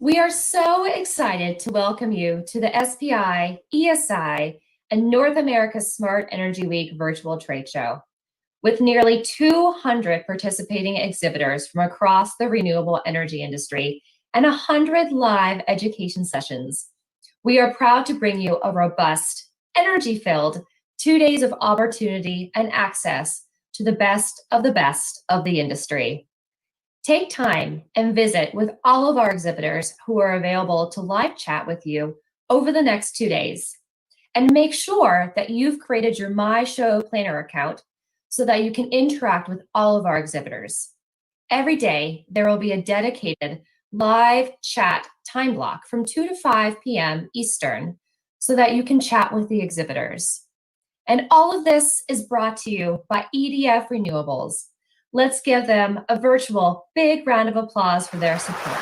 We are so excited to welcome you to the SPI, ESI, and North America Smart Energy Week virtual trade show. With nearly 200 participating exhibitors from across the renewable energy industry and 100 live education sessions, we are proud to bring you a robust, energy-filled 2 days of opportunity and access to the best of the industry. Take time and visit with all of our exhibitors who are available to live chat with you over the next 2 days. And make sure that you've created your My Show Planner account so that you can interact with all of our exhibitors. Every day, there will be a dedicated live chat time block from 2 to 5 p.m. Eastern so that you can chat with the exhibitors. And all of this is brought to you by EDF Renewables. Let's give them a virtual big round of applause for their support.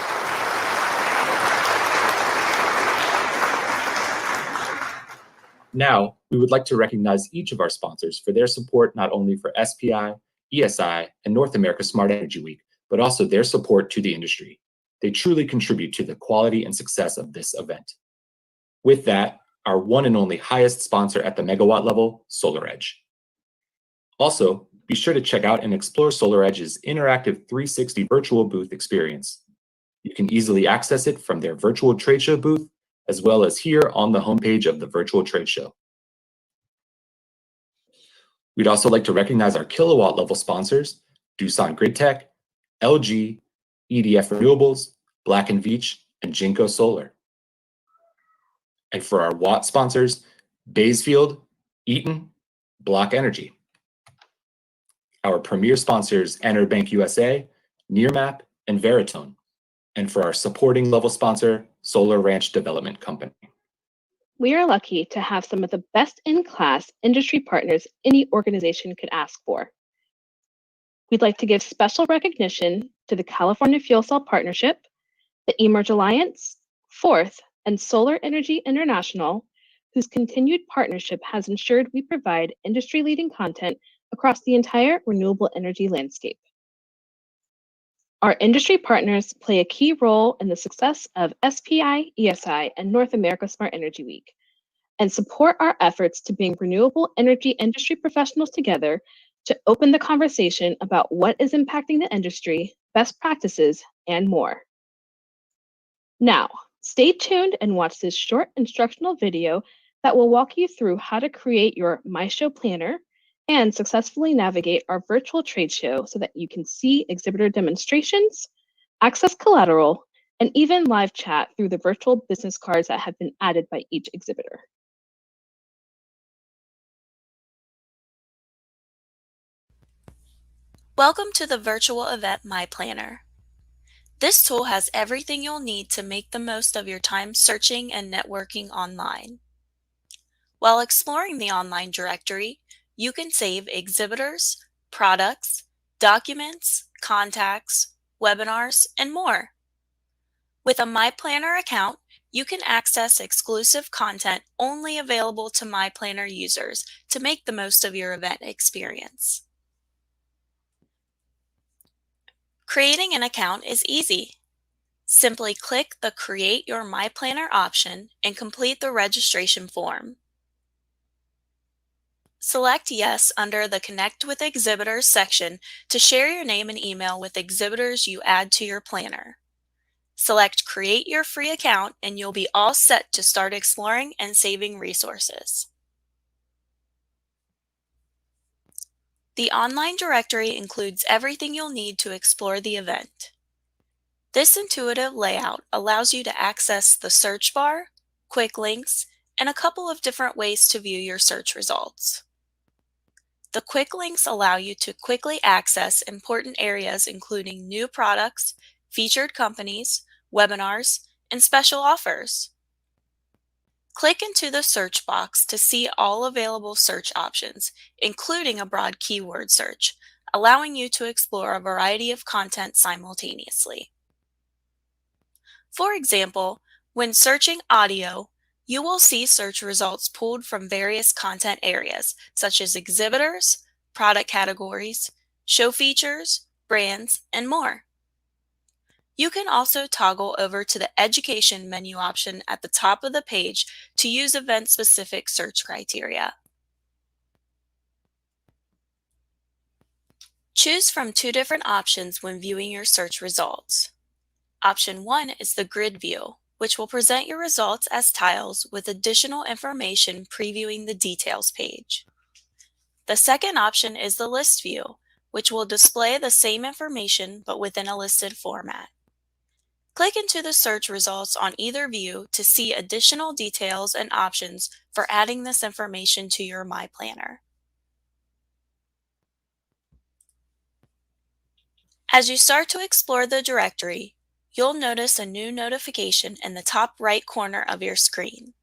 Now, we would like to recognize each of our sponsors for their support not only for SPI, ESI, and North America Smart Energy Week, but also their support to the industry. They truly contribute to the quality and success of this event. With that, our one and only highest sponsor at the megawatt level, SolarEdge. Also, be sure to check out and explore SolarEdge's interactive 360 virtual booth experience. You can easily access it from their virtual trade show booth, as well as here on the homepage of the virtual trade show. We'd also like to recognize our kilowatt level sponsors, Doosan Grid Tech, LG, EDF Renewables, Black & Veatch, and Jinko Solar. And for our watt sponsors, Baysfield, Eaton, Block Energy. Our premier sponsors, Enerbank USA, Nearmap, and Veritone. And for our supporting level sponsor, Solar Ranch Development Company. We are lucky to have some of the best-in-class industry partners any organization could ask for. We'd like to give special recognition to the California Fuel Cell Partnership, the eMERGE Alliance, Forth, and Solar Energy International, whose continued partnership has ensured we provide industry-leading content across the entire renewable energy landscape. Our industry partners play a key role in the success of SPI, ESI, and North America Smart Energy Week, and support our efforts to bring renewable energy industry professionals together to open the conversation about what is impacting the industry, best practices, and more. Now, stay tuned and watch this short instructional video that will walk you through how to create your My Show Planner and successfully navigate our virtual trade show so that you can see exhibitor demonstrations, access collateral, and even live chat through the virtual business cards that have been added by each exhibitor. Welcome to the virtual event My Planner. This tool has everything you'll need to make the most of your time searching and networking online. While exploring the online directory, you can save exhibitors, products, documents, contacts, webinars, and more. With a My Planner account, you can access exclusive content only available to My Planner users to make the most of your event experience. Creating an account is easy. Simply click the Create Your My Planner option and complete the registration form. Select Yes under the Connect with Exhibitors section to share your name and email with exhibitors you add to your planner. Select Create Your Free Account and you'll be all set to start exploring and saving resources. The online directory includes everything you'll need to explore the event. This intuitive layout allows you to access the search bar, quick links, and a couple of different ways to view your search results. The quick links allow you to quickly access important areas including new products, featured companies, webinars, and special offers. Click into the search box to see all available search options, including a broad keyword search, allowing you to explore a variety of content simultaneously. For example, when searching audio, you will see search results pulled from various content areas, such as exhibitors, product categories, show features, brands, and more. You can also toggle over to the Education menu option at the top of the page to use event-specific search criteria. Choose from two different options when viewing your search results. Option 1 is the grid view, which will present your results as tiles with additional information previewing the details page. The second option is the list view, which will display the same information but within a listed format. Click into the search results on either view to see additional details and options for adding this information to your My Planner. As you start to explore the directory, you'll notice a new notification in the top right corner of your screen.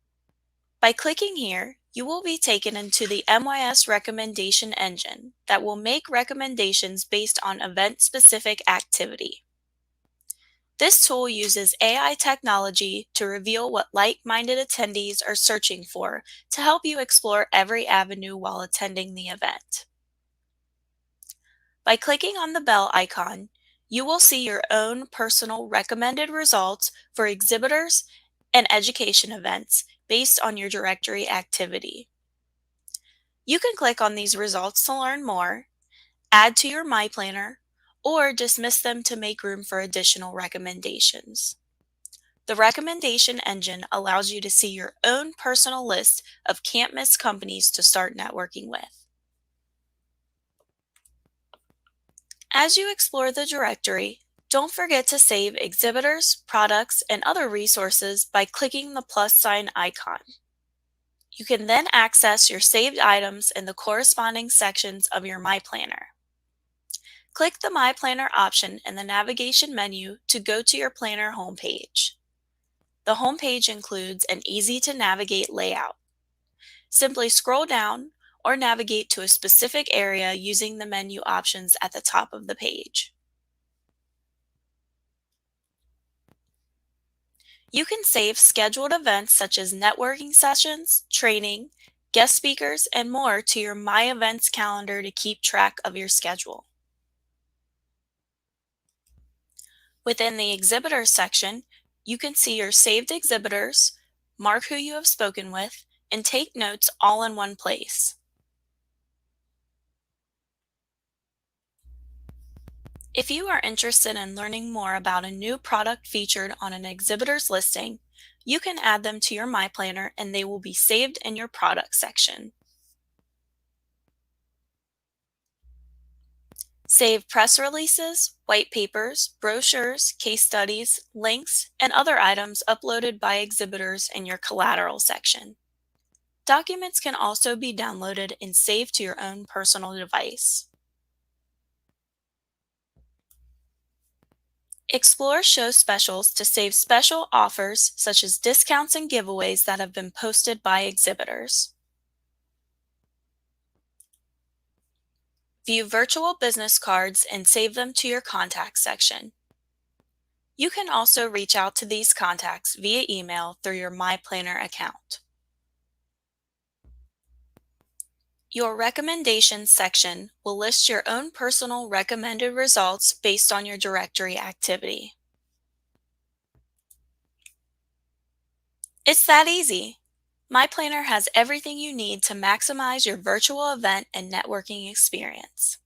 By clicking here, you will be taken into the MYS recommendation engine that will make recommendations based on event-specific activity. This tool uses AI technology to reveal what like-minded attendees are searching for to help you explore every avenue while attending the event. By clicking on the bell icon, you will see your own personal recommended results for exhibitors and education events based on your directory activity. You can click on these results to learn more, add to your My Planner, or dismiss them to make room for additional recommendations. The recommendation engine allows you to see your own personal list of can't-miss companies to start networking with. As you explore the directory, don't forget to save exhibitors, products, and other resources by clicking the plus sign icon. You can then access your saved items in the corresponding sections of your My Planner. Click the My Planner option in the navigation menu to go to your planner homepage. The homepage includes an easy-to-navigate layout. Simply scroll down or navigate to a specific area using the menu options at the top of the page. You can save scheduled events such as networking sessions, training, guest speakers, and more to your My Events calendar to keep track of your schedule. Within the Exhibitors section, you can see your saved exhibitors, mark who you have spoken with, and take notes all in one place. If you are interested in learning more about a new product featured on an exhibitor's listing, you can add them to your My Planner and they will be saved in your Products section. Save press releases, white papers, brochures, case studies, links, and other items uploaded by exhibitors in your Collateral section. Documents can also be downloaded and saved to your own personal device. Explore Show Specials to save special offers such as discounts and giveaways that have been posted by exhibitors. View virtual business cards and save them to your Contacts section. You can also reach out to these contacts via email through your My Planner account. Your Recommendations section will list your own personal recommended results based on your directory activity. It's that easy. My Planner has everything you need to maximize your virtual event and networking experience.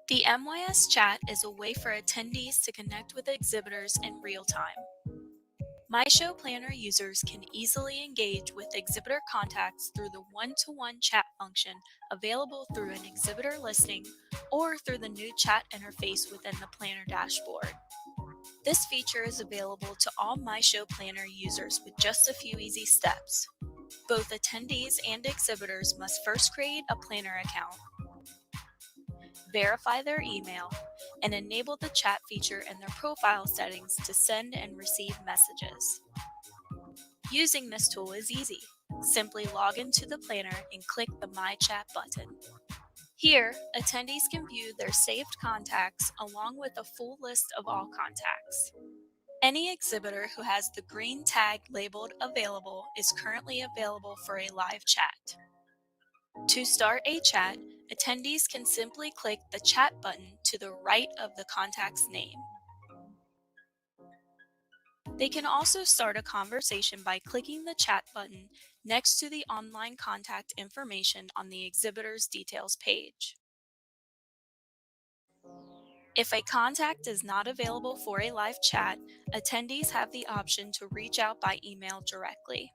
The MYS chat is a way for attendees to connect with exhibitors in real time. My Show Planner users can easily engage with exhibitor contacts through the one-to-one chat function available through an exhibitor listing or through the new chat interface within the Planner dashboard. This feature is available to all My Show Planner users with just a few easy steps. Both attendees and exhibitors must first create a Planner account, verify their email, and enable the chat feature in their profile settings to send and receive messages. Using this tool is easy. Simply log into the planner and click the My Chat button. Here, attendees can view their saved contacts along with a full list of all contacts. Any exhibitor who has the green tag labeled Available is currently available for a live chat. To start a chat, attendees can simply click the chat button to the right of the contact's name. They can also start a conversation by clicking the chat button next to the online contact information on the exhibitor's details page. If a contact is not available for a live chat, attendees have the option to reach out by email directly.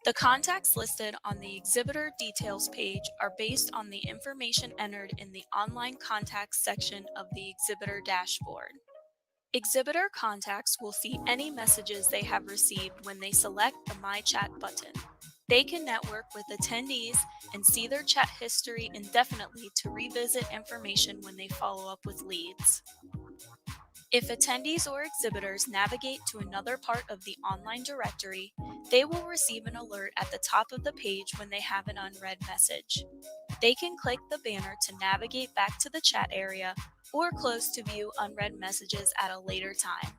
The contacts listed on the exhibitor details page are based on the information entered in the online contacts section of the exhibitor dashboard. Exhibitor contacts will see any messages they have received when they select the My Chat button. They can network with attendees and see their chat history indefinitely to revisit information when they follow up with leads. If attendees or exhibitors navigate to another part of the online directory, they will receive an alert at the top of the page when they have an unread message. They can click the banner to navigate back to the chat area or close to view unread messages at a later time.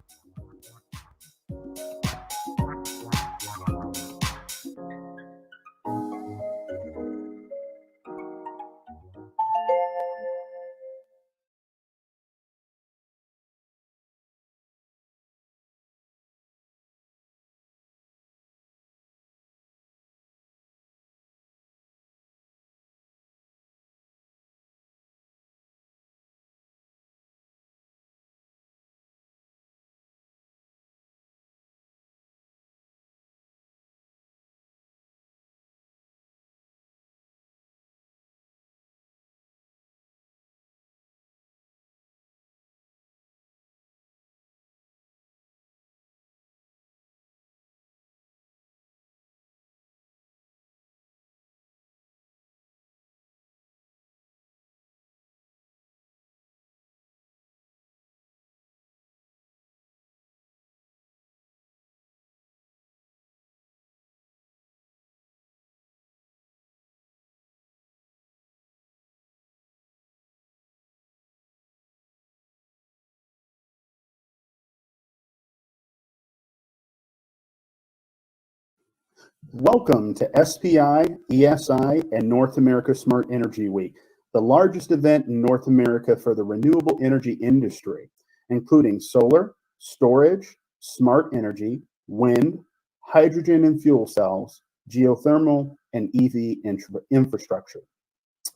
Welcome to SPI, ESI, and North America Smart Energy Week, the largest event in North America for the renewable energy industry, including solar, storage, smart energy, wind, hydrogen and fuel cells, geothermal, and EV infrastructure.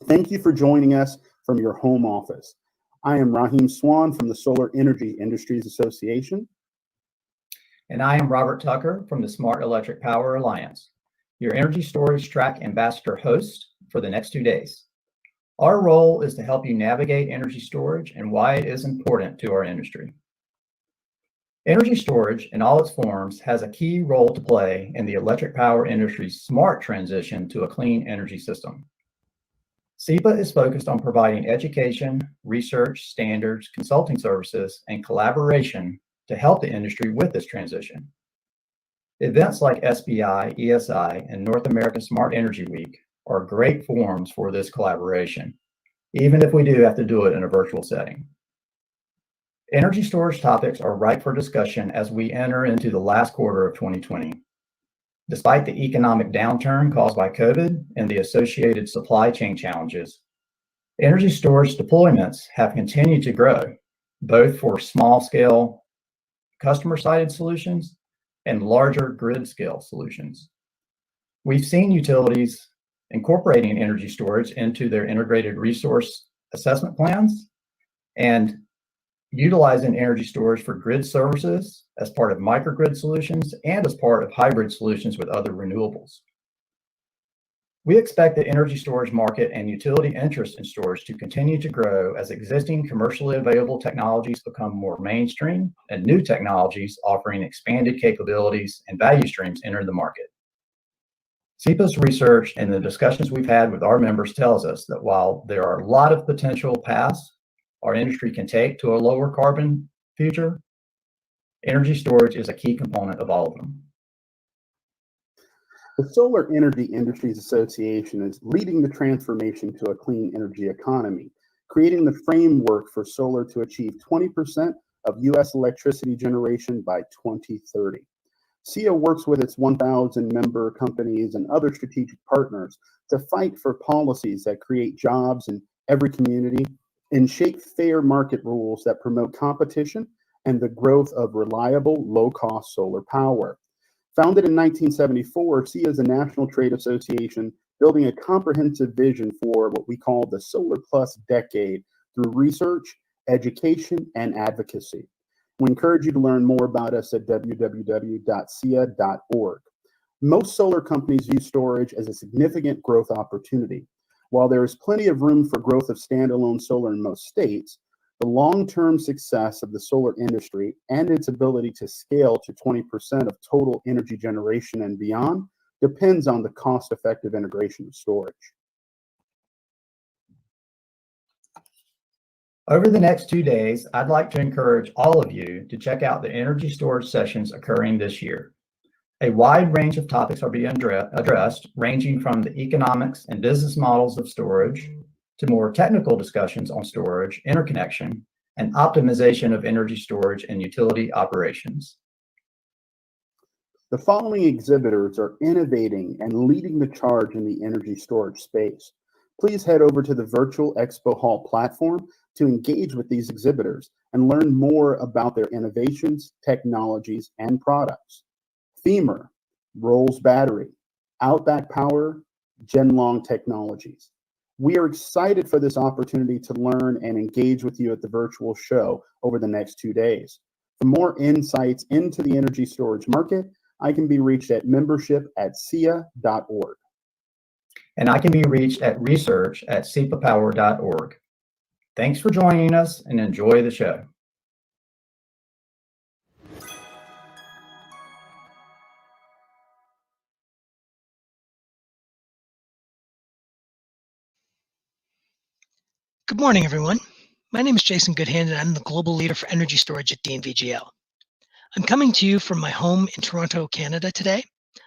Thank you for joining us from your home office. I am Raheem Swan from the Solar Energy Industries Association. And I am Robert Tucker from the Smart Electric Power Alliance, your energy storage track ambassador host for the next 2 days. Our role is to help you navigate energy storage and why it is important to our industry. Energy storage in all its forms has a key role to play in the electric power industry's smart transition to a clean energy system. SEPA is focused on providing education, research, standards, consulting services, and collaboration to help the industry with this transition. Events like SPI, ESI, and North America Smart Energy Week are great forums for this collaboration, even if we do have to do it in a virtual setting. Energy storage topics are ripe for discussion as we enter into the last quarter of 2020. Despite the economic downturn caused by COVID and the associated supply chain challenges, energy storage deployments have continued to grow, both for small-scale customer-sided solutions and larger grid-scale solutions. We've seen utilities incorporating energy storage into their integrated resource assessment plans and utilizing energy storage for grid services as part of microgrid solutions and as part of hybrid solutions with other renewables. We expect the energy storage market and utility interest in storage to continue to grow as existing commercially available technologies become more mainstream and new technologies offering expanded capabilities and value streams enter the market. SEPA's research and the discussions we've had with our members tells us that while there are a lot of potential paths our industry can take to a lower carbon future, energy storage is a key component of all of them. The Solar Energy Industries Association is leading the transformation to a clean energy economy, creating the framework for solar to achieve 20% of U.S. electricity generation by 2030. SIA works with its 1,000 member companies and other strategic partners to fight for policies that create jobs in every community and shape fair market rules that promote competition and the growth of reliable, low-cost solar power. Founded in 1974, SIA is a national trade association building a comprehensive vision for what we call the Solar Plus decade through research, education, and advocacy. We encourage you to learn more about us at www.sia.org. Most solar companies view storage as a significant growth opportunity. While there is plenty of room for growth of standalone solar in most states, the long-term success of the solar industry and its ability to scale to 20% of total energy generation and beyond depends on the cost-effective integration of storage. Over the next 2 days, I'd like to encourage all of you to check out the energy storage sessions occurring this year. A wide range of topics are being addressed, ranging from the economics and business models of storage to more technical discussions on storage, interconnection, and optimization of energy storage and utility operations. The following exhibitors are innovating and leading the charge in the energy storage space. Please head over to the Virtual Expo Hall platform to engage with these exhibitors and learn more about their innovations, technologies, and products. Femur, Rolls Battery, Outback Power, Genlong Technologies. We are excited for this opportunity to learn and engage with you at the virtual show over the next 2 days. For more insights into the energy storage market, I can be reached at membership@sia.org. And I can be reached at research@sepapower.org. Thanks for joining us and enjoy the show. Good morning, everyone. My name is Jason Goodhand, and I'm the Global Leader for Energy Storage at DNVGL. I'm coming to you from my home in Toronto, Canada today.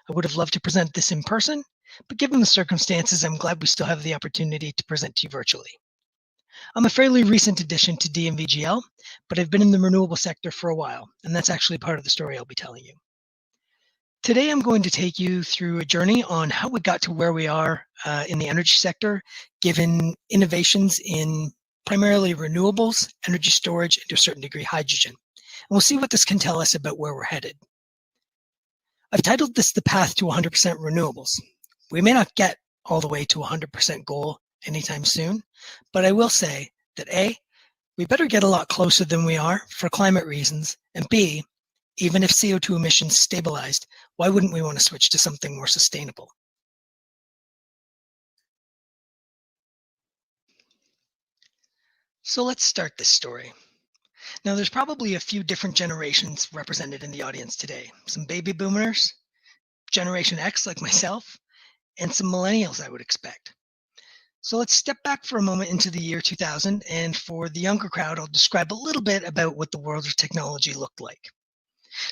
I would have loved to present this in person, but given the circumstances, I'm glad we still have the opportunity to present to you virtually. I'm a fairly recent addition to DNVGL, but I've been in the renewable sector for a while, and that's actually part of the story I'll be telling you. Today, I'm going to take you through a journey on how we got to where we are in the energy sector, given innovations in primarily renewables, energy storage, and to a certain degree, hydrogen. And we'll see what this can tell us about where we're headed. I've titled this The Path to 100% Renewables. We may not get all the way to 100% goal anytime soon, but I will say that A, we better get a lot closer than we are for climate reasons, and B, even if CO2 emissions stabilized, why wouldn't we want to switch to something more sustainable? So let's start this story. Now, there's probably a few different generations represented in the audience today. Some baby boomers, Generation X like myself, and some millennials, I would expect. So let's step back for a moment into the year 2000, and for the younger crowd, I'll describe a little bit about what the world of technology looked like.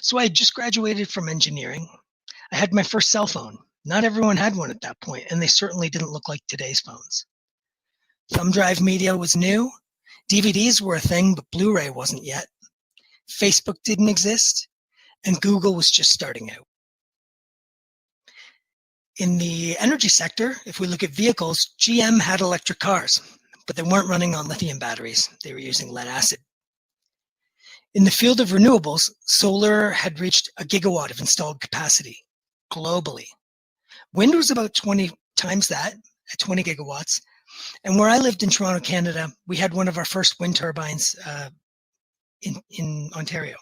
So I had just graduated from engineering. I had my first cell phone. Not everyone had one at that point, and they certainly didn't look like today's phones. Thumb drive media was new. DVDs were a thing, but Blu-ray wasn't yet. Facebook didn't exist, and Google was just starting out. In the energy sector, if we look at vehicles, GM had electric cars, but they weren't running on lithium batteries. They were using lead acid. In the field of renewables, solar had reached 1 gigawatt of installed capacity globally. Wind was about 20 times that, at 20 gigawatts. And where I lived in Toronto, Canada, we had one of our first wind turbines in Ontario.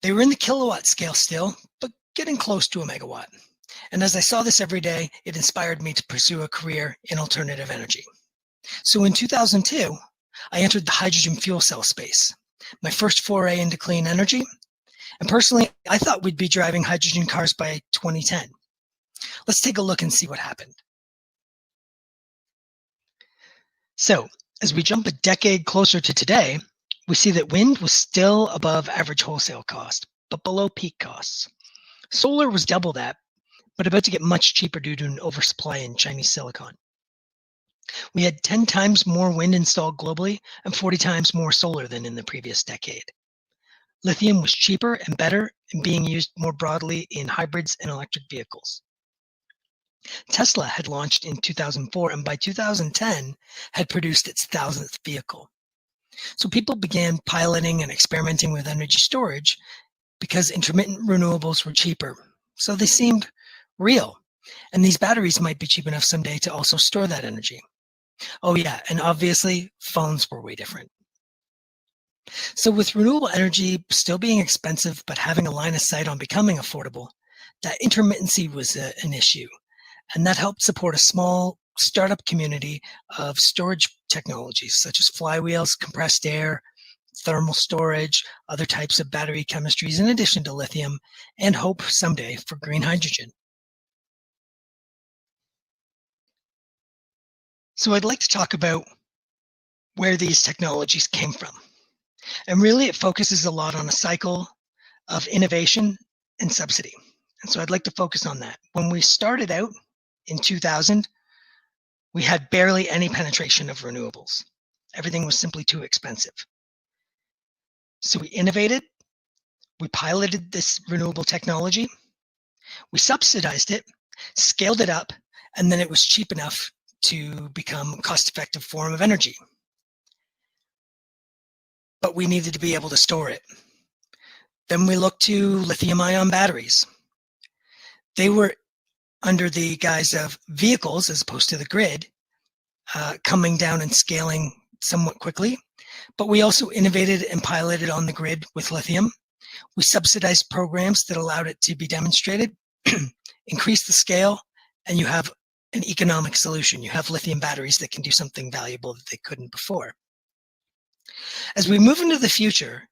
They were in the kilowatt scale still, but getting close to 1 megawatt. And as I saw this every day, it inspired me to pursue a career in alternative energy. So in 2002, I entered the hydrogen fuel cell space, my first foray into clean energy. And personally, I thought we'd be driving hydrogen cars by 2010. Let's take a look and see what happened. So as we jump a decade closer to today, we see that wind was still above average wholesale cost, but below peak costs. Solar was double that, but about to get much cheaper due to an oversupply in Chinese silicon. We had 10 times more wind installed globally and 40 times more solar than in the previous decade. Lithium was cheaper and better and being used more broadly in hybrids and electric vehicles. Tesla had launched in 2004 and by 2010 had produced its 1,000th vehicle. So people began piloting and experimenting with energy storage because intermittent renewables were cheaper. So they seemed real. And these batteries might be cheap enough someday to also store that energy. Oh yeah, and obviously phones were way different. So with renewable energy still being expensive, but having a line of sight on becoming affordable, that intermittency was an issue. And that helped support a small startup community of storage technologies such as flywheels, compressed air, thermal storage, other types of battery chemistries in addition to lithium, and hope someday for green hydrogen. So I'd like to talk about where these technologies came from. And really it focuses a lot on a cycle of innovation and subsidy. And so I'd like to focus on that. When we started out in 2000, we had barely any penetration of renewables. Everything was simply too expensive. So we innovated, we piloted this renewable technology, we subsidized it, scaled it up, and then it was cheap enough to become a cost-effective form of energy. But we needed to be able to store it. Then we looked to lithium-ion batteries. They were under the guise of vehicles as opposed to the grid, coming down and scaling somewhat quickly. But we also innovated and piloted on the grid with lithium. We subsidized programs that allowed it to be demonstrated, increase the scale, and you have an economic solution. You have lithium batteries that can do something valuable that they couldn't before. As we move into the future,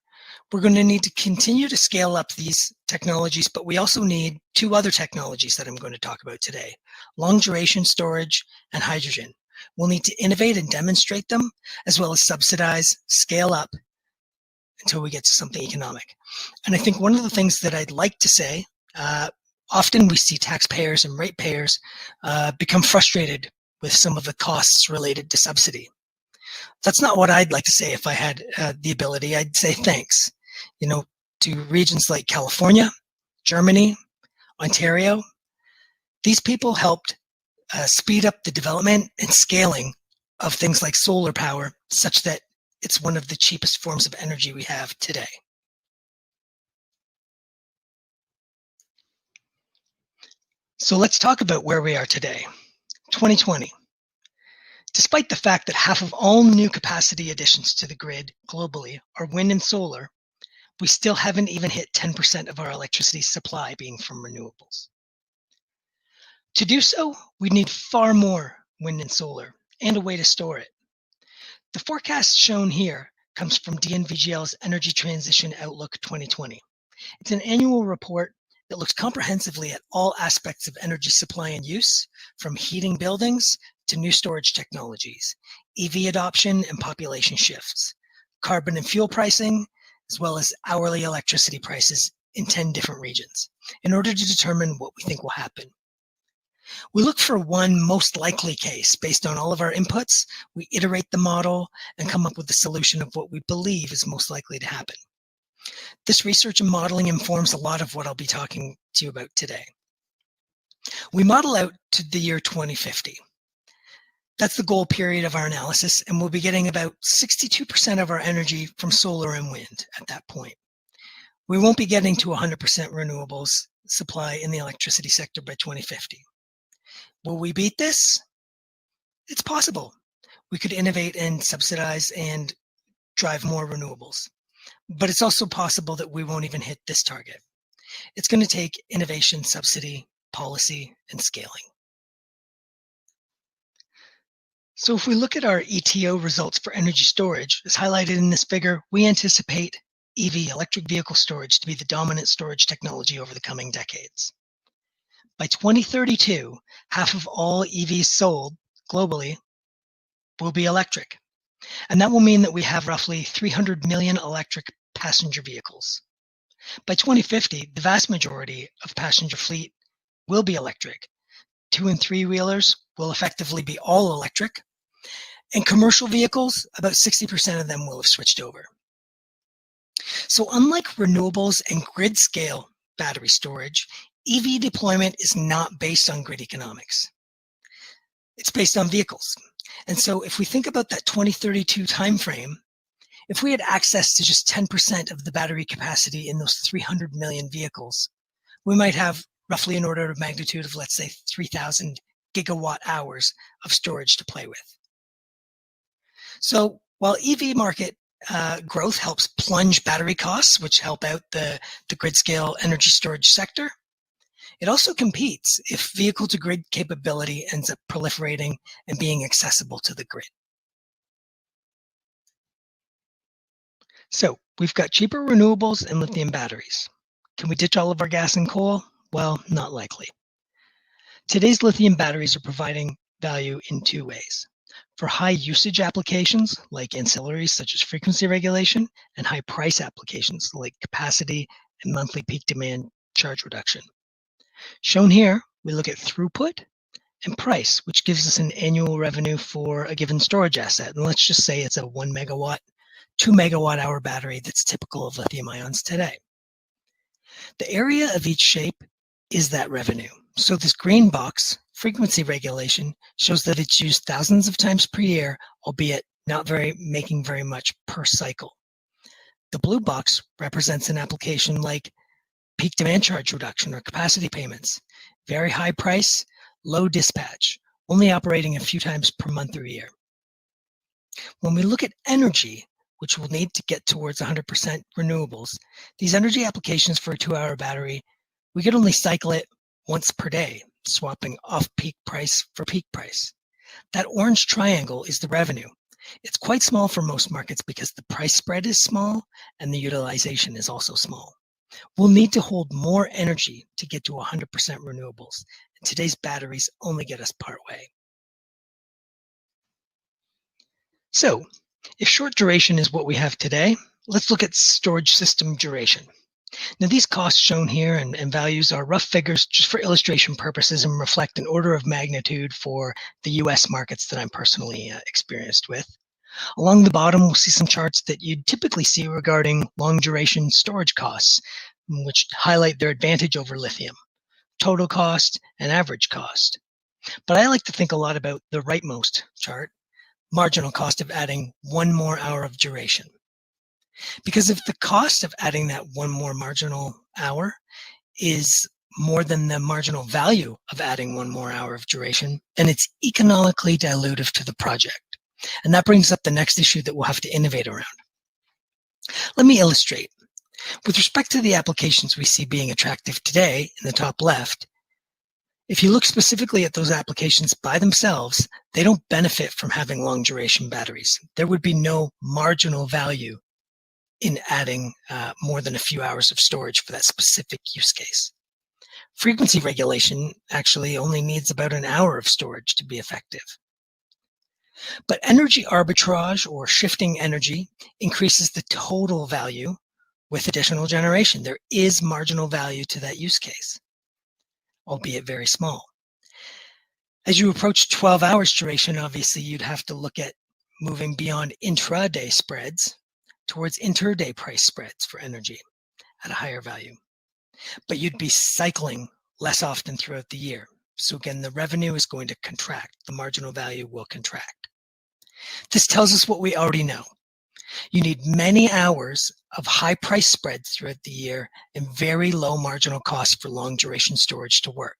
we're going to need to continue to scale up these technologies, but we also need two other technologies that I'm going to talk about today: long duration storage and hydrogen. We'll need to innovate and demonstrate them, as well as subsidize, scale up until we get to something economic. And I think one of the things that I'd like to say, often we see taxpayers and ratepayers become frustrated with some of the costs related to subsidy. That's not what I'd like to say if I had the ability. I'd say thanks, to regions like California, Germany, Ontario. These people helped speed up the development and scaling of things like solar power, such that it's one of the cheapest forms of energy we have today. So let's talk about where we are today, 2020. Despite the fact that half of all new capacity additions to the grid globally are wind and solar, we still haven't even hit 10% of our electricity supply being from renewables. To do so, we need far more wind and solar and a way to store it. The forecast shown here comes from DNVGL's Energy Transition Outlook 2020. It's an annual report that looks comprehensively at all aspects of energy supply and use, from heating buildings to new storage technologies, EV adoption and population shifts, carbon and fuel pricing, as well as hourly electricity prices in 10 different regions, in order to determine what we think will happen. We look for one most likely case based on all of our inputs. We iterate the model and come up with the solution of what we believe is most likely to happen. This research and modeling informs a lot of what I'll be talking to you about today. We model out to the year 2050. That's the goal period of our analysis, and we'll be getting about 62% of our energy from solar and wind at that point. We won't be getting to 100% renewables supply in the electricity sector by 2050. Will we beat this? It's possible. We could innovate and subsidize and drive more renewables. But it's also possible that we won't even hit this target. It's going to take innovation, subsidy, policy, and scaling. So if we look at our ETO results for energy storage, as highlighted in this figure, we anticipate EV, electric vehicle storage, to be the dominant storage technology over the coming decades. By 2032, half of all EVs sold globally will be electric. And that will mean that we have roughly 300 million electric passenger vehicles. By 2050, the vast majority of passenger fleet will be electric. 2- and 3-wheelers will effectively be all electric. And commercial vehicles, about 60% of them will have switched over. So unlike renewables and grid scale battery storage, EV deployment is not based on grid economics. It's based on vehicles. And so if we think about that 2032 timeframe, if we had access to just 10% of the battery capacity in those 300 million vehicles, we might have roughly an order of magnitude of, let's say, 3,000 gigawatt hours of storage to play with. So while EV market growth helps plunge battery costs, which help out the grid scale energy storage sector, it also competes if vehicle to grid capability ends up proliferating and being accessible to the grid. So we've got cheaper renewables and lithium batteries. Can we ditch all of our gas and coal? Well, not likely. Today's lithium batteries are providing value in two ways. For high usage applications like ancillaries such as frequency regulation, and high price applications like capacity and monthly peak demand charge reduction. Shown here, we look at throughput and price, which gives us an annual revenue for a given storage asset. And let's just say it's a 1 megawatt, 2 megawatt hour battery that's typical of lithium ions today. The area of each shape is that revenue. So this green box, frequency regulation, shows that it's used thousands of times per year, albeit not making very much per cycle. The blue box represents an application like peak demand charge reduction or capacity payments. Very high price, low dispatch, only operating a few times per month or year. When we look at energy, which will need to get towards 100% renewables, these energy applications for a 2-hour battery, we could only cycle it once per day, swapping off-peak price for peak price. That orange triangle is the revenue. It's quite small for most markets because the price spread is small and the utilization is also small. We'll need to hold more energy to get to 100% renewables, and today's batteries only get us part way. So, if short duration is what we have today, let's look at storage system duration. Now, these costs shown here and values are rough figures just for illustration purposes and reflect an order of magnitude for the US markets that I'm personally experienced with. Along the bottom, we'll see some charts that you'd typically see regarding long duration storage costs, which highlight their advantage over lithium, total cost and average cost. But I like to think a lot about the rightmost chart, marginal cost of adding 1 more hour of duration. Because if the cost of adding that 1 more marginal hour is more than the marginal value of adding 1 more hour of duration, then it's economically dilutive to the project. And that brings up the next issue that we'll have to innovate around. Let me illustrate. With respect to the applications we see being attractive today in the top left, if you look specifically at those applications by themselves, they don't benefit from having long duration batteries. There would be no marginal value in adding more than a few hours of storage for that specific use case. Frequency regulation actually only needs about an hour of storage to be effective. But energy arbitrage or shifting energy increases the total value with additional generation. There is marginal value to that use case, albeit very small. As you approach 12 hours duration, obviously you'd have to look at moving beyond intraday spreads towards interday price spreads for energy at a higher value. But you'd be cycling less often throughout the year. So again, the revenue is going to contract. The marginal value will contract. This tells us what we already know. You need many hours of high price spreads throughout the year and very low marginal costs for long duration storage to work.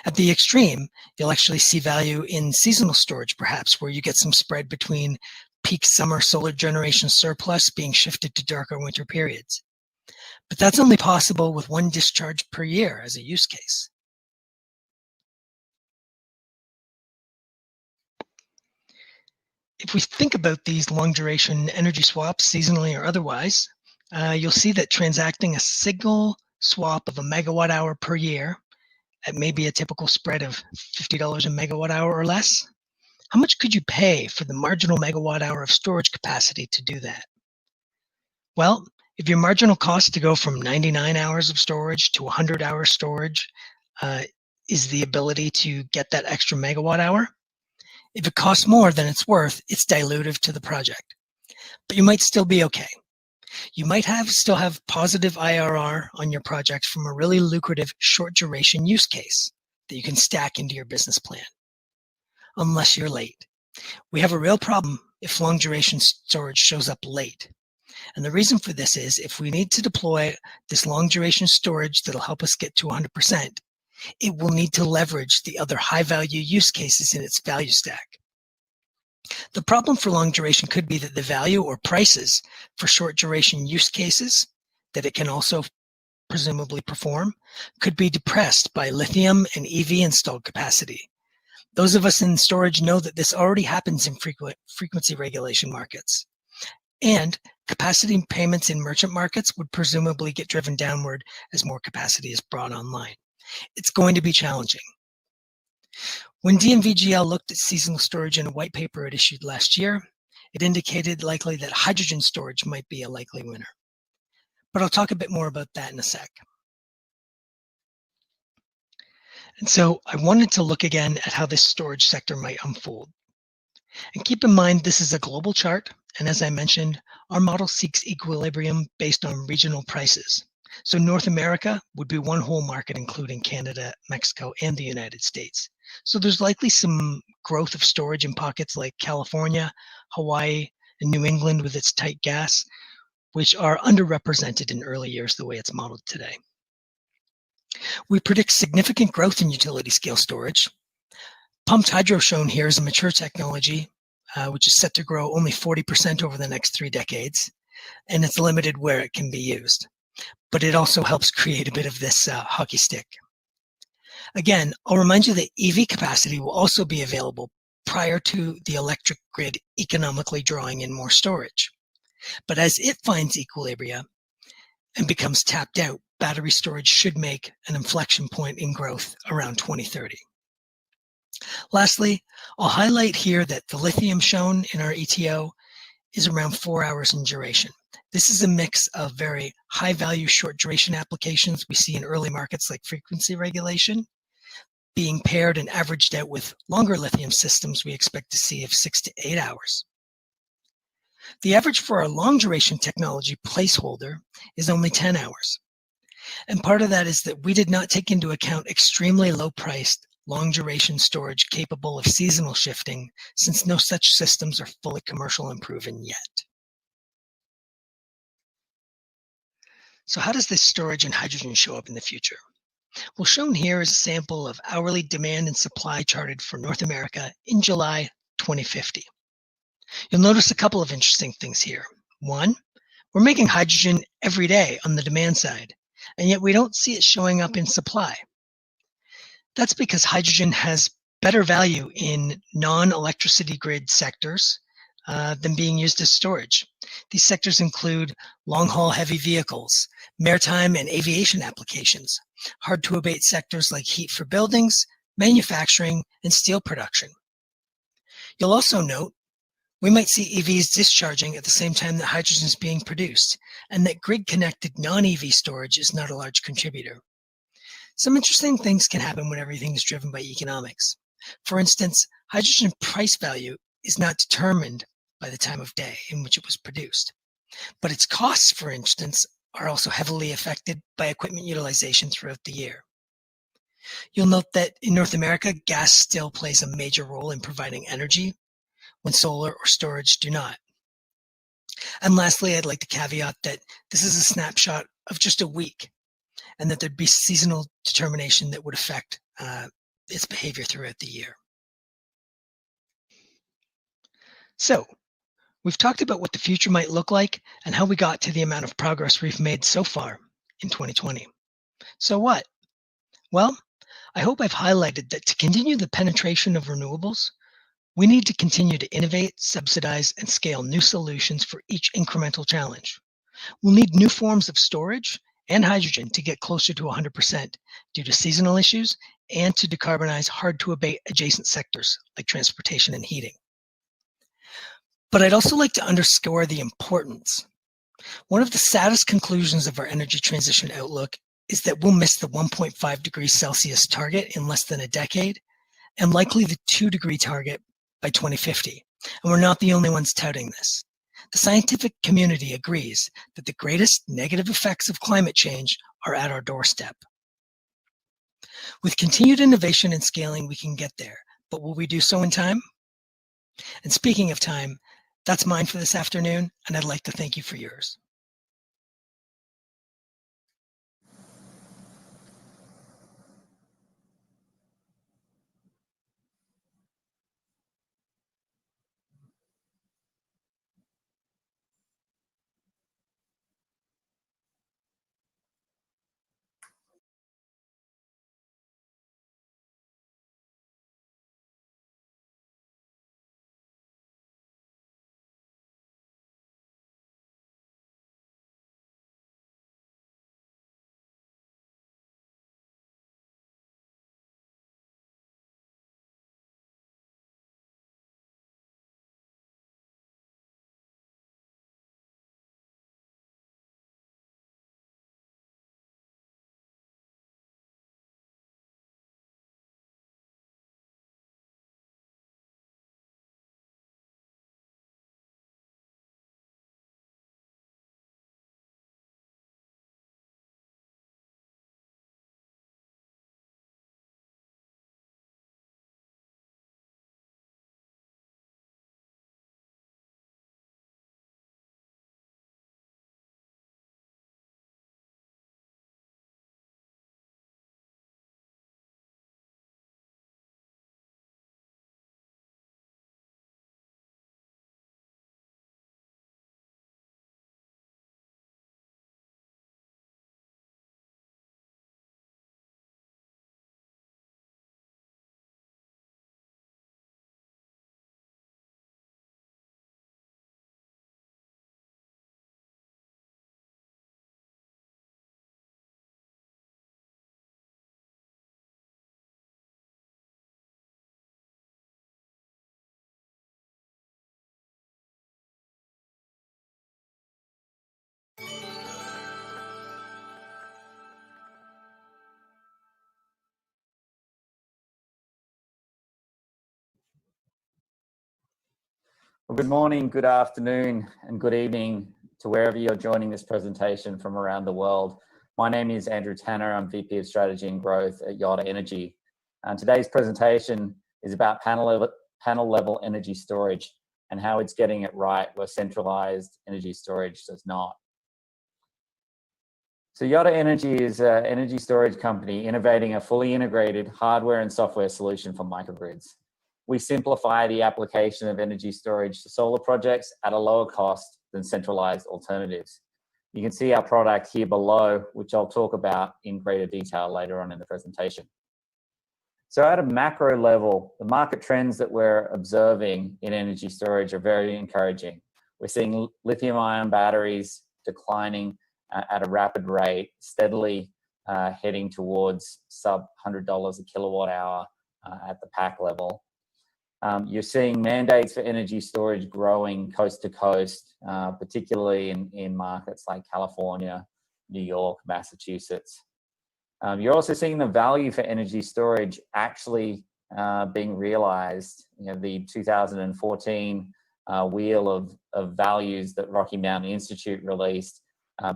At the extreme, you'll actually see value in seasonal storage, perhaps, where you get some spread between peak summer solar generation surplus being shifted to darker winter periods. But that's only possible with 1 discharge per year as a use case. If we think about these long duration energy swaps, seasonally or otherwise, you'll see that transacting a single swap of a megawatt hour per year at maybe a typical spread of $50 a megawatt hour or less, how much could you pay for the marginal megawatt hour of storage capacity to do that? Well, if your marginal cost to go from 99 hours of storage to 100 hour storage is the ability to get that extra megawatt hour, if it costs more than it's worth, it's dilutive to the project. But you might still be okay. You might still have positive IRR on your project from a really lucrative short duration use case that you can stack into your business plan, unless you're late. We have a real problem if long duration storage shows up late. And the reason for this is if we need to deploy this long duration storage that'll help us get to 100%, it will need to leverage the other high value use cases in its value stack. The problem for long duration could be that the value or prices for short duration use cases that it can also presumably perform could be depressed by lithium and EV installed capacity. Those of us in storage know that this already happens in frequency regulation markets. And capacity payments in merchant markets would presumably get driven downward as more capacity is brought online. It's going to be challenging. When DNVGL looked at seasonal storage in a white paper it issued last year, it indicated likely that hydrogen storage might be a likely winner. But I'll talk a bit more about that in a sec. And so I wanted to look again at how this storage sector might unfold. And keep in mind, this is a global chart. And as I mentioned, our model seeks equilibrium based on regional prices. So North America would be one whole market, including Canada, Mexico, and the United States. So there's likely some growth of storage in pockets like California, Hawaii, and New England with its tight gas, which are underrepresented in early years the way it's modeled today. We predict significant growth in utility scale storage. Pumped hydro shown here is a mature technology, which is set to grow only 40% over the next 3 decades, and it's limited where it can be used. But it also helps create a bit of this hockey stick. Again, I'll remind you that EV capacity will also be available prior to the electric grid economically drawing in more storage. But as it finds equilibria and becomes tapped out, battery storage should make an inflection point in growth around 2030. Lastly, I'll highlight here that the lithium shown in our ETO is around 4 hours in duration. This is a mix of very high value short duration applications we see in early markets like frequency regulation, being paired and averaged out with longer lithium systems we expect to see of 6 to 8 hours. The average for our long duration technology placeholder is only 10 hours. And part of that is that we did not take into account extremely low priced long duration storage capable of seasonal shifting, since no such systems are fully commercial and proven yet. So how does this storage and hydrogen show up in the future? Well, shown here is a sample of hourly demand and supply charted for North America in July 2050. You'll notice a couple of interesting things here. One, we're making hydrogen every day on the demand side, and yet we don't see it showing up in supply. That's because hydrogen has better value in non-electricity grid sectors than being used as storage. These sectors include long-haul heavy vehicles, maritime and aviation applications, hard-to-abate sectors like heat for buildings, manufacturing, and steel production. You'll also note we might see EVs discharging at the same time that hydrogen is being produced, and that grid-connected non-EV storage is not a large contributor. Some interesting things can happen when everything is driven by economics. For instance, hydrogen price value is not determined by the time of day in which it was produced, but its costs, for instance, are also heavily affected by equipment utilization throughout the year. You'll note that in North America, gas still plays a major role in providing energy, when solar or storage do not. And lastly, I'd like to caveat that this is a snapshot of just a week, and that there'd be seasonal determination that would affect its behavior throughout the year. So, we've talked about what the future might look like and how we got to the amount of progress we've made so far in 2020. So what? Well, I hope I've highlighted that to continue the penetration of renewables, we need to continue to innovate, subsidize, and scale new solutions for each incremental challenge. We'll need new forms of storage and hydrogen to get closer to 100% due to seasonal issues and to decarbonize hard-to-abate adjacent sectors like transportation and heating. But I'd also like to underscore the importance. One of the saddest conclusions of our energy transition outlook is that we'll miss the 1.5 degrees Celsius target in less than a decade, and likely the 2-degree target by 2050. And we're not the only ones touting this. The scientific community agrees that the greatest negative effects of climate change are at our doorstep. With continued innovation and scaling, we can get there, but will we do so in time? And speaking of time, that's mine for this afternoon, and I'd like to thank you for yours. Well, good morning, good afternoon, and good evening to wherever you're joining this presentation from around the world. My name is Andrew Tanner. I'm VP of Strategy and Growth at Yotta Energy. And today's presentation is about panel level energy storage and how it's getting it right where centralized energy storage does not. So Yotta Energy is an energy storage company innovating a fully integrated hardware and software solution for microgrids. We simplify the application of energy storage to solar projects at a lower cost than centralized alternatives. You can see our product here below, which I'll talk about in greater detail later on in the presentation. So at a macro level, the market trends that we're observing in energy storage are very encouraging. We're seeing lithium-ion batteries declining at a rapid rate, steadily heading towards sub $100 a kilowatt hour at the pack level. You're seeing mandates for energy storage growing coast to coast, particularly in markets like California, New York, Massachusetts. You're also seeing the value for energy storage actually being realized. You know, the 2014 wheel of values that Rocky Mountain Institute released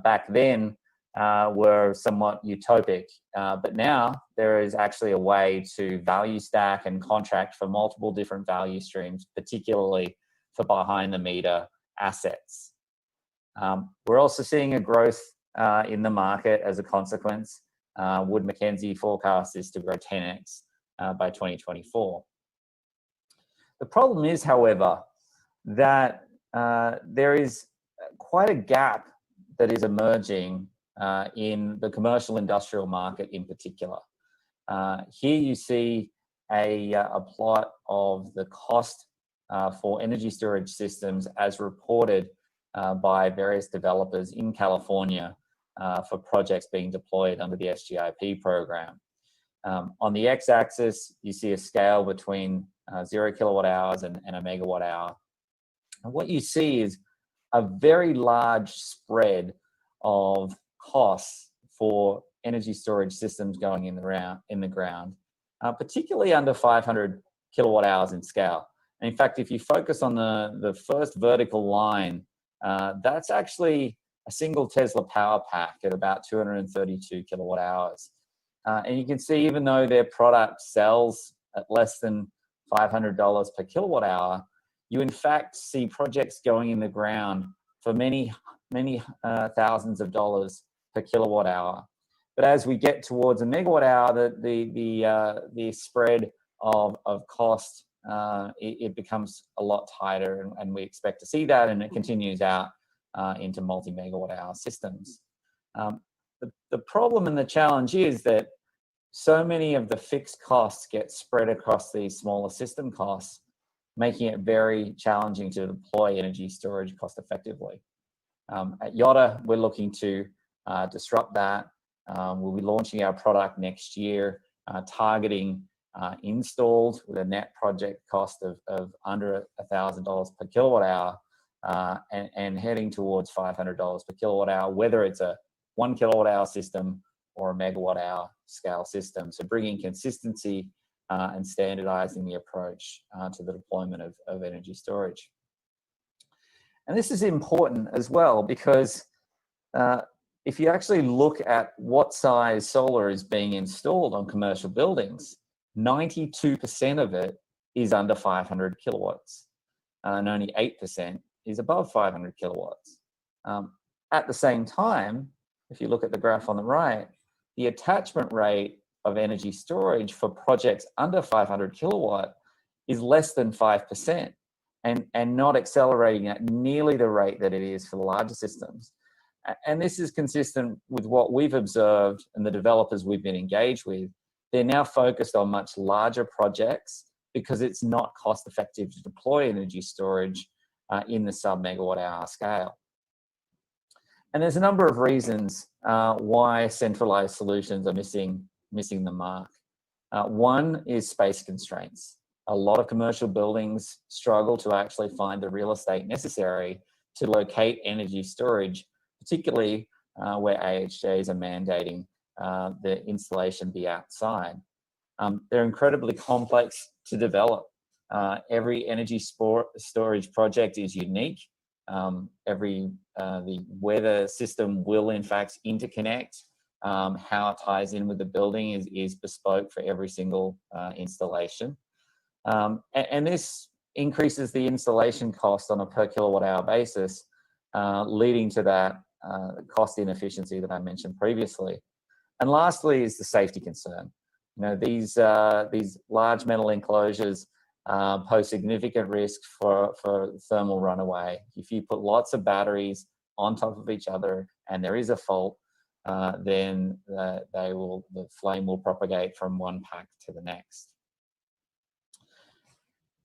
back then were somewhat utopic, but now there is actually a way to value stack and contract for multiple different value streams, particularly for behind the meter assets. We're also seeing a growth in the market as a consequence. Wood Mackenzie forecast is to grow 10x by 2024. The problem is, however, that there is quite a gap that is emerging in the commercial industrial market in particular. Here you see a plot of the cost for energy storage systems as reported by various developers in California for projects being deployed under the SGIP program. On the x-axis, you see a scale between 0 kilowatt hours and a megawatt hour. And what you see is a very large spread of costs for energy storage systems going in the ground, particularly under 500 kilowatt hours in scale. And in fact, if you focus on the first vertical line That's actually a single Tesla power pack at about 232 kilowatt hours. And you can see, even though their product sells at less than $500 per kilowatt hour, you in fact see projects going in the ground for many thousands of dollars per kilowatt hour. But as we get towards a megawatt hour, the spread of cost, it becomes a lot tighter, and we expect to see that, and it continues out into multi-megawatt hour systems. The problem and the challenge is that so many of the fixed costs get spread across these smaller system costs, making it very challenging to deploy energy storage cost effectively. At Yotta, we're looking to disrupt that. We'll be launching our product next year, targeting installed with a net project cost of under $1,000 per kilowatt hour, and heading towards $500 per kilowatt hour, whether it's a 1 kilowatt hour system or a megawatt hour scale system. So bringing consistency and standardizing the approach to the deployment of energy storage. And this is important as well, because if you actually look at what size solar is being installed on commercial buildings, 92% of it is under 500 kilowatts, and only 8% is above 500 kilowatts. At the same time, if you look at the graph on the right, the attachment rate of energy storage for projects under 500 kilowatt is less than 5%, and not accelerating at nearly the rate that it is for the larger systems. And this is consistent with what we've observed and the developers we've been engaged with. They're now focused on much larger projects because it's not cost effective to deploy energy storage in the sub-megawatt hour scale. And there's a number of reasons why centralized solutions are missing the mark. One is space constraints. A lot of commercial buildings struggle to actually find the real estate necessary to locate energy storage, particularly where AHJs are mandating the installation be outside. They're incredibly complex to develop. Every energy storage project is unique. The weather system will in fact interconnect. How it ties in with the building is bespoke for every single installation. And this increases the installation cost on a per kilowatt hour basis, leading to that cost inefficiency that I mentioned previously. And lastly is the safety concern. You know, these large metal enclosures pose significant risk for thermal runaway. If you put lots of batteries on top of each other and there is a fault, then the flame will propagate from one pack to the next.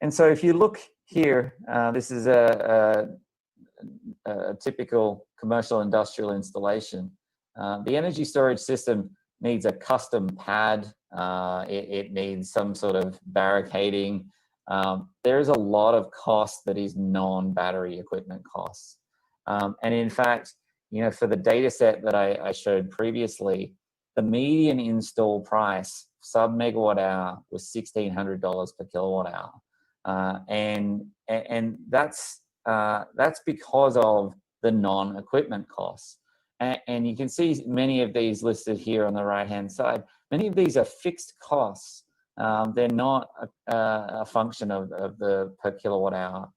And so if you look here, this is a typical commercial industrial installation. The energy storage system needs a custom pad. It needs some sort of barricading. There's a lot of cost that is non-battery equipment costs. And in fact, you know, for the data set that I showed previously, the median install price sub-megawatt hour was $1,600 per kilowatt hour. And that's because of the non-equipment costs. And you can see many of these listed here on the right-hand side. Many of these are fixed costs. They're not a function of the per kilowatt hour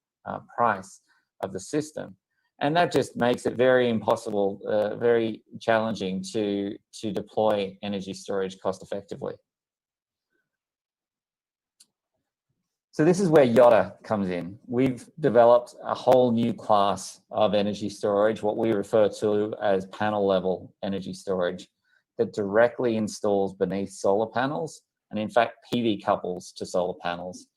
price of the system. And that just makes it very impossible, very challenging to deploy energy storage cost effectively. So this is where Yotta comes in. We've developed a whole new class of energy storage, what we refer to as panel level energy storage, that directly installs beneath solar panels, and in fact PV couples to solar panels.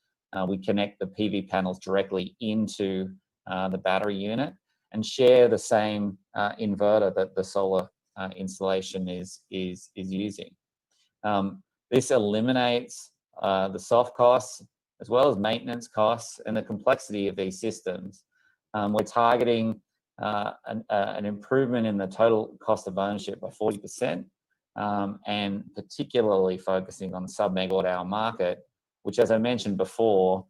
We connect the PV panels directly into the battery unit and share the same inverter that the solar installation is using. This eliminates the soft costs as well as maintenance costs and the complexity of these systems. We're targeting an improvement in the total cost of ownership by 40%, and particularly focusing on the sub-megawatt hour market, which, as I mentioned before,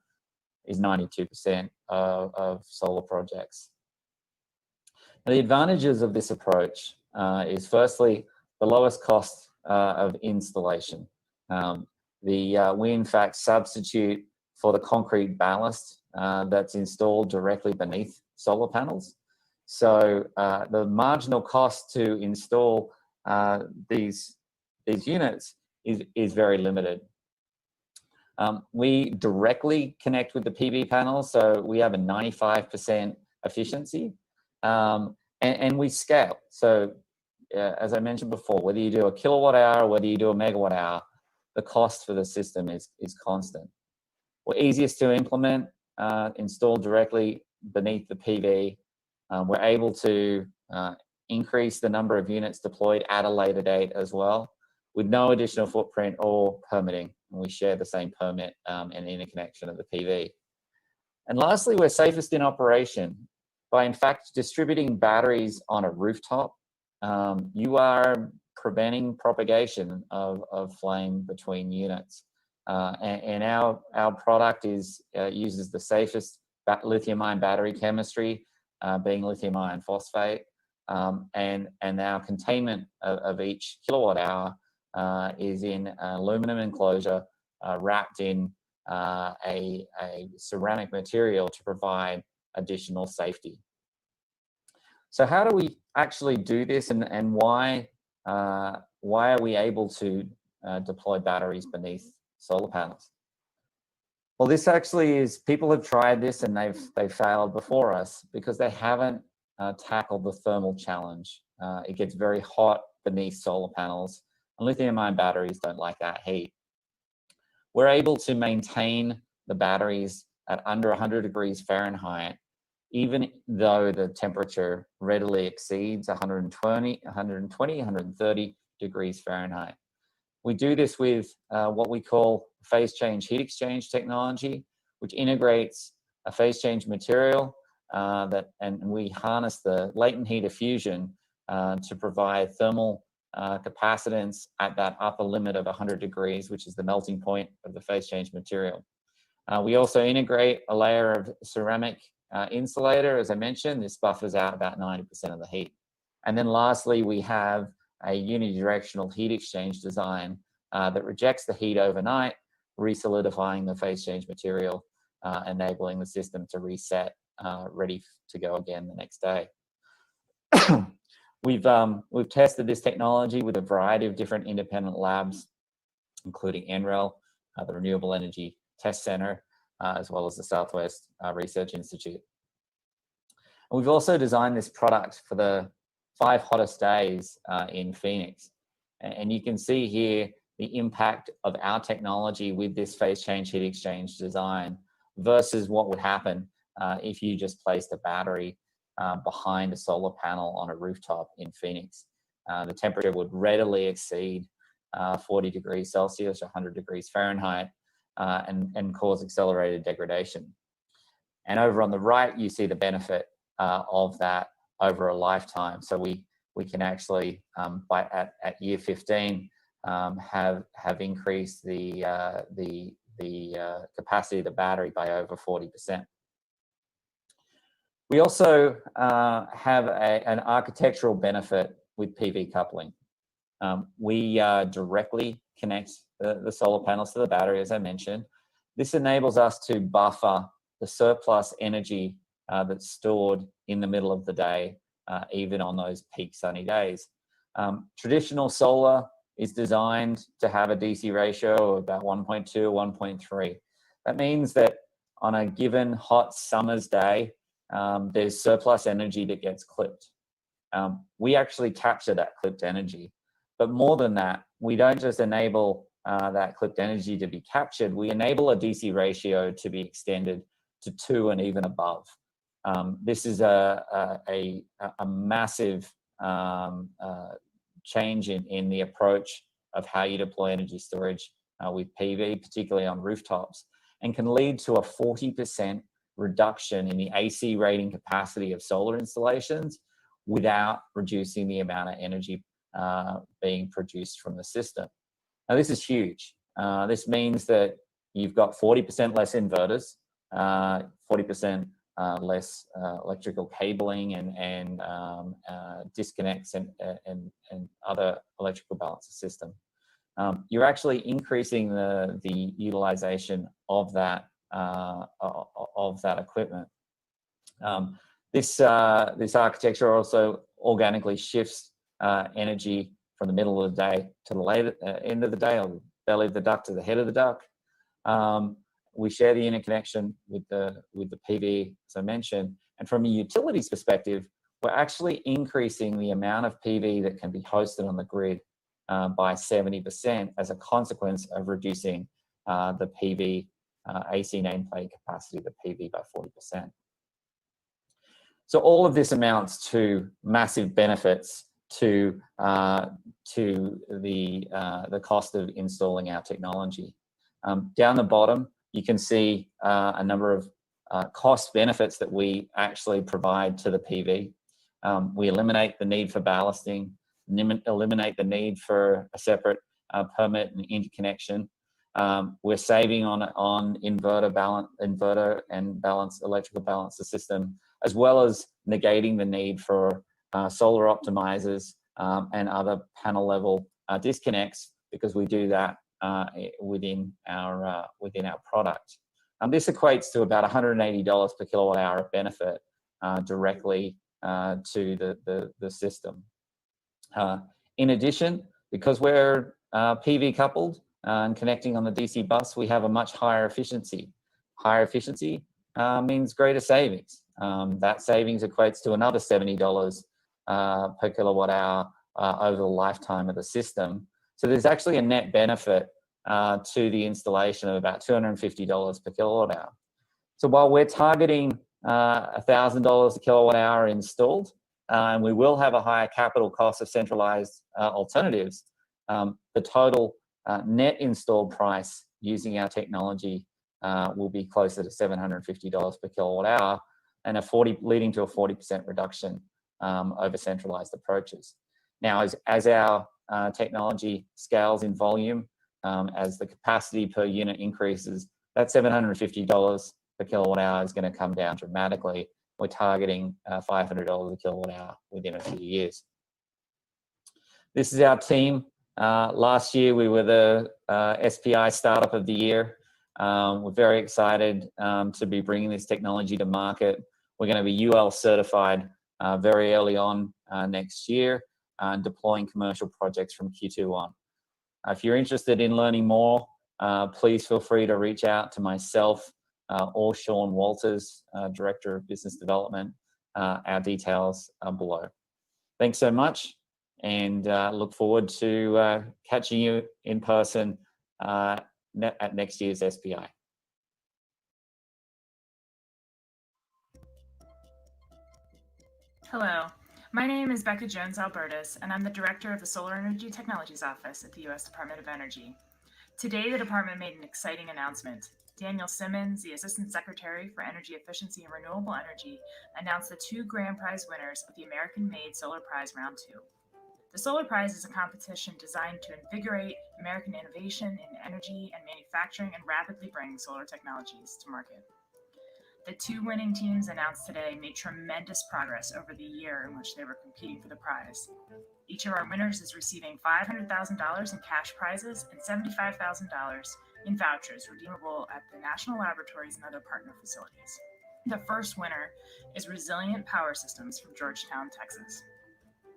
is 92% of solar projects. And the advantages of this approach is firstly, the lowest cost of installation. We in fact substitute for the concrete ballast that's installed directly beneath solar panels. So the marginal cost to install these units is very limited. We directly connect with the PV panels, so we have a 95% efficiency, and we scale. So as I mentioned before, whether you do a kilowatt hour, whether you do a megawatt hour, the cost for the system is constant. We're easiest to implement, installed directly beneath the PV. We're able to increase the number of units deployed at a later date as well, with no additional footprint or permitting. And we share the same permit and interconnection of the PV. And lastly, we're safest in operation. By in fact distributing batteries on a rooftop, you are preventing propagation of flame between units. And our product uses the safest lithium-ion battery chemistry, being lithium iron phosphate, and our containment of each kilowatt hour is in aluminum enclosure wrapped in a ceramic material to provide additional safety. So how do we actually do this, and why are we able to deploy batteries beneath solar panels? Well, this actually is, people have tried this and they've failed before us because they haven't tackled the thermal challenge. It gets very hot beneath solar panels, and lithium-ion batteries don't like that heat. We're able to maintain the batteries at under 100 degrees Fahrenheit, even though the temperature readily exceeds 130 degrees Fahrenheit. We do this with what we call phase change heat exchange technology, which integrates a phase change material and we harness the latent heat of fusion to provide thermal capacitance at that upper limit of 100 degrees, which is the melting point of the phase change material. We also integrate a layer of ceramic insulator. As I mentioned, this buffers out about 90% of the heat. And then lastly, we have a unidirectional heat exchange design that rejects the heat overnight, resolidifying the phase change material, enabling the system to reset, ready to go again the next day. We've tested this technology with a variety of different independent labs, including NREL, the Renewable Energy Test Center, as well as the Southwest Research Institute. And we've also designed this product for the 5 hottest days in Phoenix. And you can see here the impact of our technology with this phase change heat exchange design versus what would happen if you just placed a battery behind a solar panel on a rooftop in Phoenix. The temperature would readily exceed 40 degrees Celsius, 100 degrees Fahrenheit, and cause accelerated degradation. And over on the right, you see the benefit of that over a lifetime. So we can actually, at year 15, have increased the capacity of the battery by over 40%. We also have an architectural benefit with PV coupling. We directly connect the solar panels to the battery, as I mentioned. This enables us to buffer the surplus energy that's stored in the middle of the day, even on those peak sunny days. Traditional solar is designed to have a DC ratio of about 1.2 or 1.3. That means that on a given hot summer's day, there's surplus energy that gets clipped. We actually capture that clipped energy. But more than that, we don't just enable that clipped energy to be captured, we enable a DC ratio to be extended to 2 and even above. This is a massive change in the approach of how you deploy energy storage with PV, particularly on rooftops, and can lead to a 40% reduction in the AC rating capacity of solar installations without reducing the amount of energy being produced from the system. Now, this is huge. This means that you've got 40% less inverters, 40% less electrical cabling and disconnects and other electrical balance of system. You're actually increasing the utilization of that equipment. This architecture also organically shifts energy from the middle of the day to the late end of the day, or the belly of the duct to the head of the duct. We share the interconnection with the PV, as I mentioned, and from a utilities perspective, we're actually increasing the amount of PV that can be hosted on the grid by 70% as a consequence of reducing the PV AC nameplate capacity, the PV, by 40%. So all of this amounts to massive benefits to the cost of installing our technology. Down the bottom, you can see a number of cost benefits that we actually provide to the PV. We eliminate the need for ballasting, eliminate the need for a separate permit and interconnection. We're saving on inverter and electrical balance the system, as well as negating the need for solar optimizers and other panel level disconnects, because we do that within our product. This equates to about $180 per kilowatt hour of benefit directly to the system. In addition, because we're PV coupled and connecting on the DC bus, we have a much higher efficiency. Higher efficiency means greater savings. That savings equates to another $70 per kilowatt hour over the lifetime of the system. So there's actually a net benefit to the installation of about $250 per kilowatt hour. So while we're targeting $1,000 a kilowatt hour installed, and we will have a higher capital cost of centralized alternatives, the total net installed price using our technology will be closer to $750 per kilowatt hour, and leading to a 40% reduction over centralized approaches. Now, as our technology scales in volume, as the capacity per unit increases, that $750 per kilowatt hour is going to come down dramatically. We're targeting $500 a kilowatt hour within a few years. This is our team. Last year, we were the SPI Startup of the Year. We're very excited to be bringing this technology to market. We're going to be UL certified very early on next year, and deploying commercial projects from Q2 on. If you're interested in learning more, please feel free to reach out to myself or Sean Walters, Director of Business Development. Our details are below. Thanks so much, and look forward to catching you in person at next year's SPI. Hello, my name is Becca Jones-Albertus, and I'm the Director of the Solar Energy Technologies Office at the U.S. Department of Energy. Today, the department made an exciting announcement. Daniel Simmons, the Assistant Secretary for Energy Efficiency and Renewable Energy, announced the 2 grand prize winners of the American-made Solar Prize Round 2. The Solar Prize is a competition designed to invigorate American innovation in energy and manufacturing and rapidly bring solar technologies to market. The 2 winning teams announced today made tremendous progress over the year in which they were competing for the prize. Each of our winners is receiving $500,000 in cash prizes and $75,000 in vouchers redeemable at the national laboratories and other partner facilities. The first winner is Resilient Power Systems from Georgetown, Texas.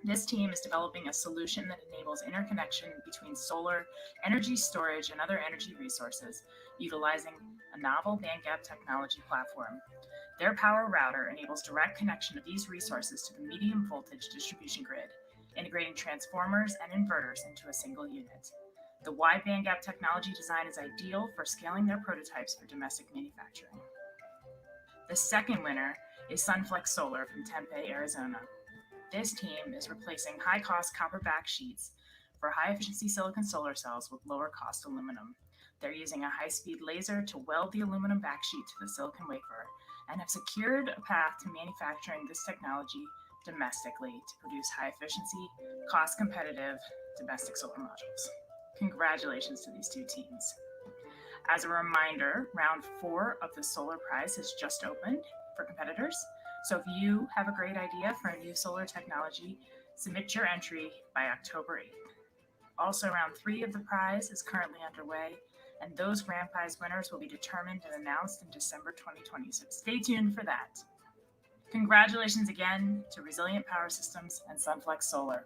This team is developing a solution that enables interconnection between solar, energy storage, and other energy resources, utilizing a novel bandgap technology platform. Their power router enables direct connection of these resources to the medium voltage distribution grid, integrating transformers and inverters into a single unit. The wide bandgap technology design is ideal for scaling their prototypes for domestic manufacturing. The second winner is Sunflex Solar from Tempe, Arizona. This team is replacing high-cost copper backsheets for high-efficiency silicon solar cells with lower-cost aluminum. They're using a high-speed laser to weld the aluminum backsheet to the silicon wafer and have secured a path to manufacturing this technology domestically to produce high-efficiency, cost-competitive domestic solar modules. Congratulations to these 2 teams. As a reminder, round 4 of the Solar Prize has just opened. for competitors. So if you have a great idea for a new solar technology, submit your entry by October 8th. Also, round 3 of the prize is currently underway, and those grand prize winners will be determined and announced in December 2020. So stay tuned for that. Congratulations again to Resilient Power Systems and Sunflex Solar.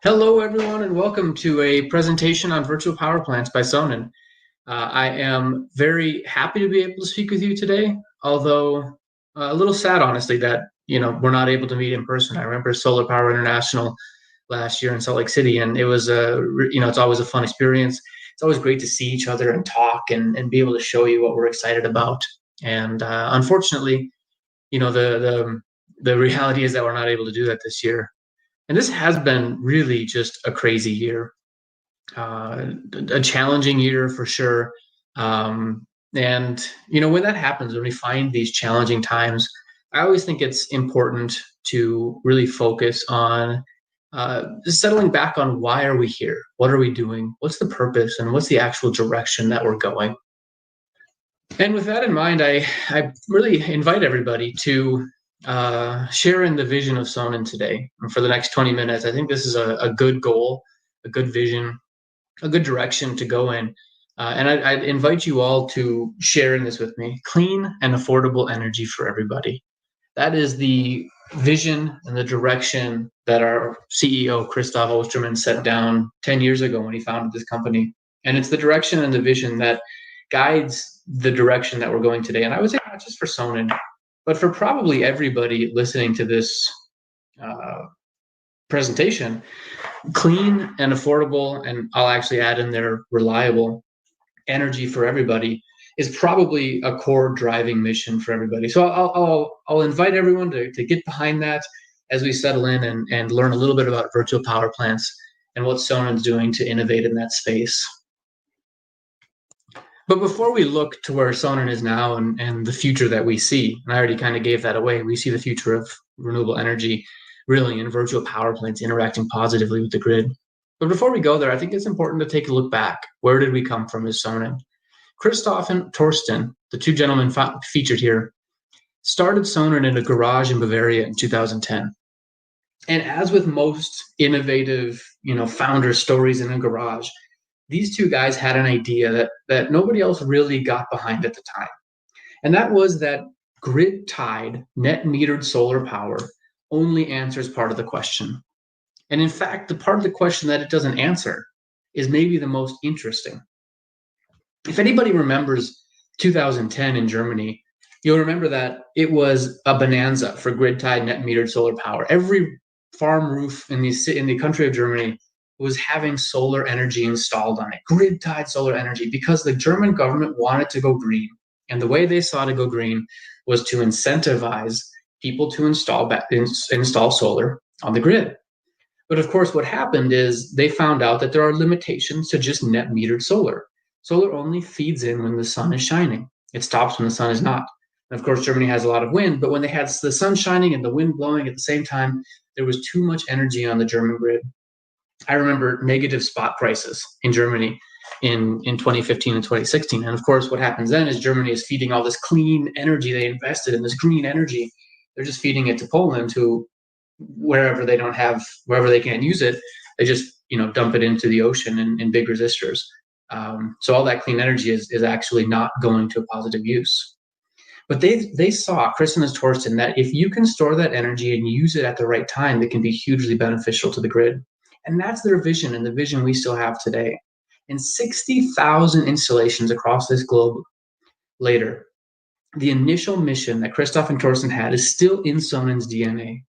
Hello, everyone, and welcome to a presentation on virtual power plants by Sonnen. I am very happy to be able to speak with you today, although a little sad, honestly, that we're not able to meet in person. I remember Solar Power International last year in Salt Lake City, and it was it's always a fun experience. It's always great to see each other and talk and be able to show you what we're excited about. And unfortunately, the reality is that we're not able to do that this year. And this has been really just a crazy year, a challenging year for sure. And, when that happens, when we find these challenging times, I always think it's important to really focus on settling back on why are we here? What are we doing? What's the purpose? And what's the actual direction that we're going? And with that in mind, I really invite everybody to share in the vision of Sonnen today. And for the next 20 minutes, I think this is a good goal, a good vision, a good direction to go in. And I'd invite you all to share in this with me. Clean and affordable energy for everybody. That is the vision and the direction that our CEO, Christoph Osterman, set down 10 years ago when he founded this company. And it's the direction and the vision that guides the direction that we're going today. And I would say not just for Sonnen, but for probably everybody listening to this presentation. Clean and affordable, and I'll actually add in there reliable energy for everybody is probably a core driving mission for everybody. So I'll invite everyone to get behind that as we settle in and learn a little bit about virtual power plants and what Sonnen's doing to innovate in that space. But before we look to where Sonnen is now and the future that we see, and I already kind of gave that away, we see the future of renewable energy really in virtual power plants interacting positively with the grid. But before we go there, I think it's important to take a look back. Where did we come from as Sonnen? Christoph and Torsten, the two gentlemen featured here, started Sonnen in a garage in Bavaria in 2010. And as with most innovative, founder stories in a garage, these two guys had an idea that nobody else really got behind at the time. And that was that grid-tied, net-metered solar power only answers part of the question. And in fact, the part of the question that it doesn't answer is maybe the most interesting. If anybody remembers 2010 in Germany, you'll remember that it was a bonanza for grid-tied, net-metered solar power. Every farm roof in the country of Germany was having solar energy installed on it, grid-tied solar energy, because the German government wanted to go green. And the way they saw to go green was to incentivize people to install solar on the grid. But of course, what happened is they found out that there are limitations to just net metered solar. Solar only feeds in when the sun is shining. It stops when the sun is not. And of course, Germany has a lot of wind, but when they had the sun shining and the wind blowing at the same time, there was too much energy on the German grid. I remember negative spot prices in Germany in 2015 and 2016. And of course, what happens then is Germany is feeding all this clean energy they invested in, this green energy. They're just feeding it to Poland, to wherever they can't use it, they just dump it into the ocean in big resistors. So all that clean energy is actually not going to a positive use. But they saw, Chris and Torsten, that if you can store that energy and use it at the right time, it can be hugely beneficial to the grid. And that's their vision, and the vision we still have today. And 60,000 installations across this globe later, the initial mission that Christoph and Torsten had is still in Sonen's DNA.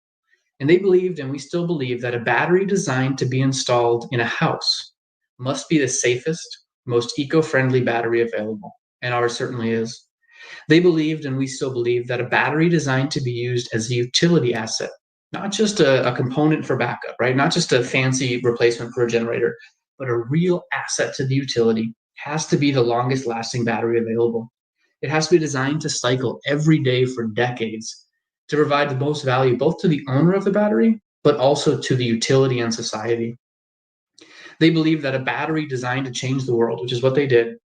And they believed, and we still believe, that a battery designed to be installed in a house must be the safest, most eco-friendly battery available. And ours certainly is. They believed, and we still believe, that a battery designed to be used as a utility asset, not just a component for backup, right? Not just a fancy replacement for a generator, but a real asset to the utility, has to be the longest lasting battery available. It has to be designed to cycle every day for decades to provide the most value both to the owner of the battery, but also to the utility and society. They believe that a battery designed to change the world, which is what they did,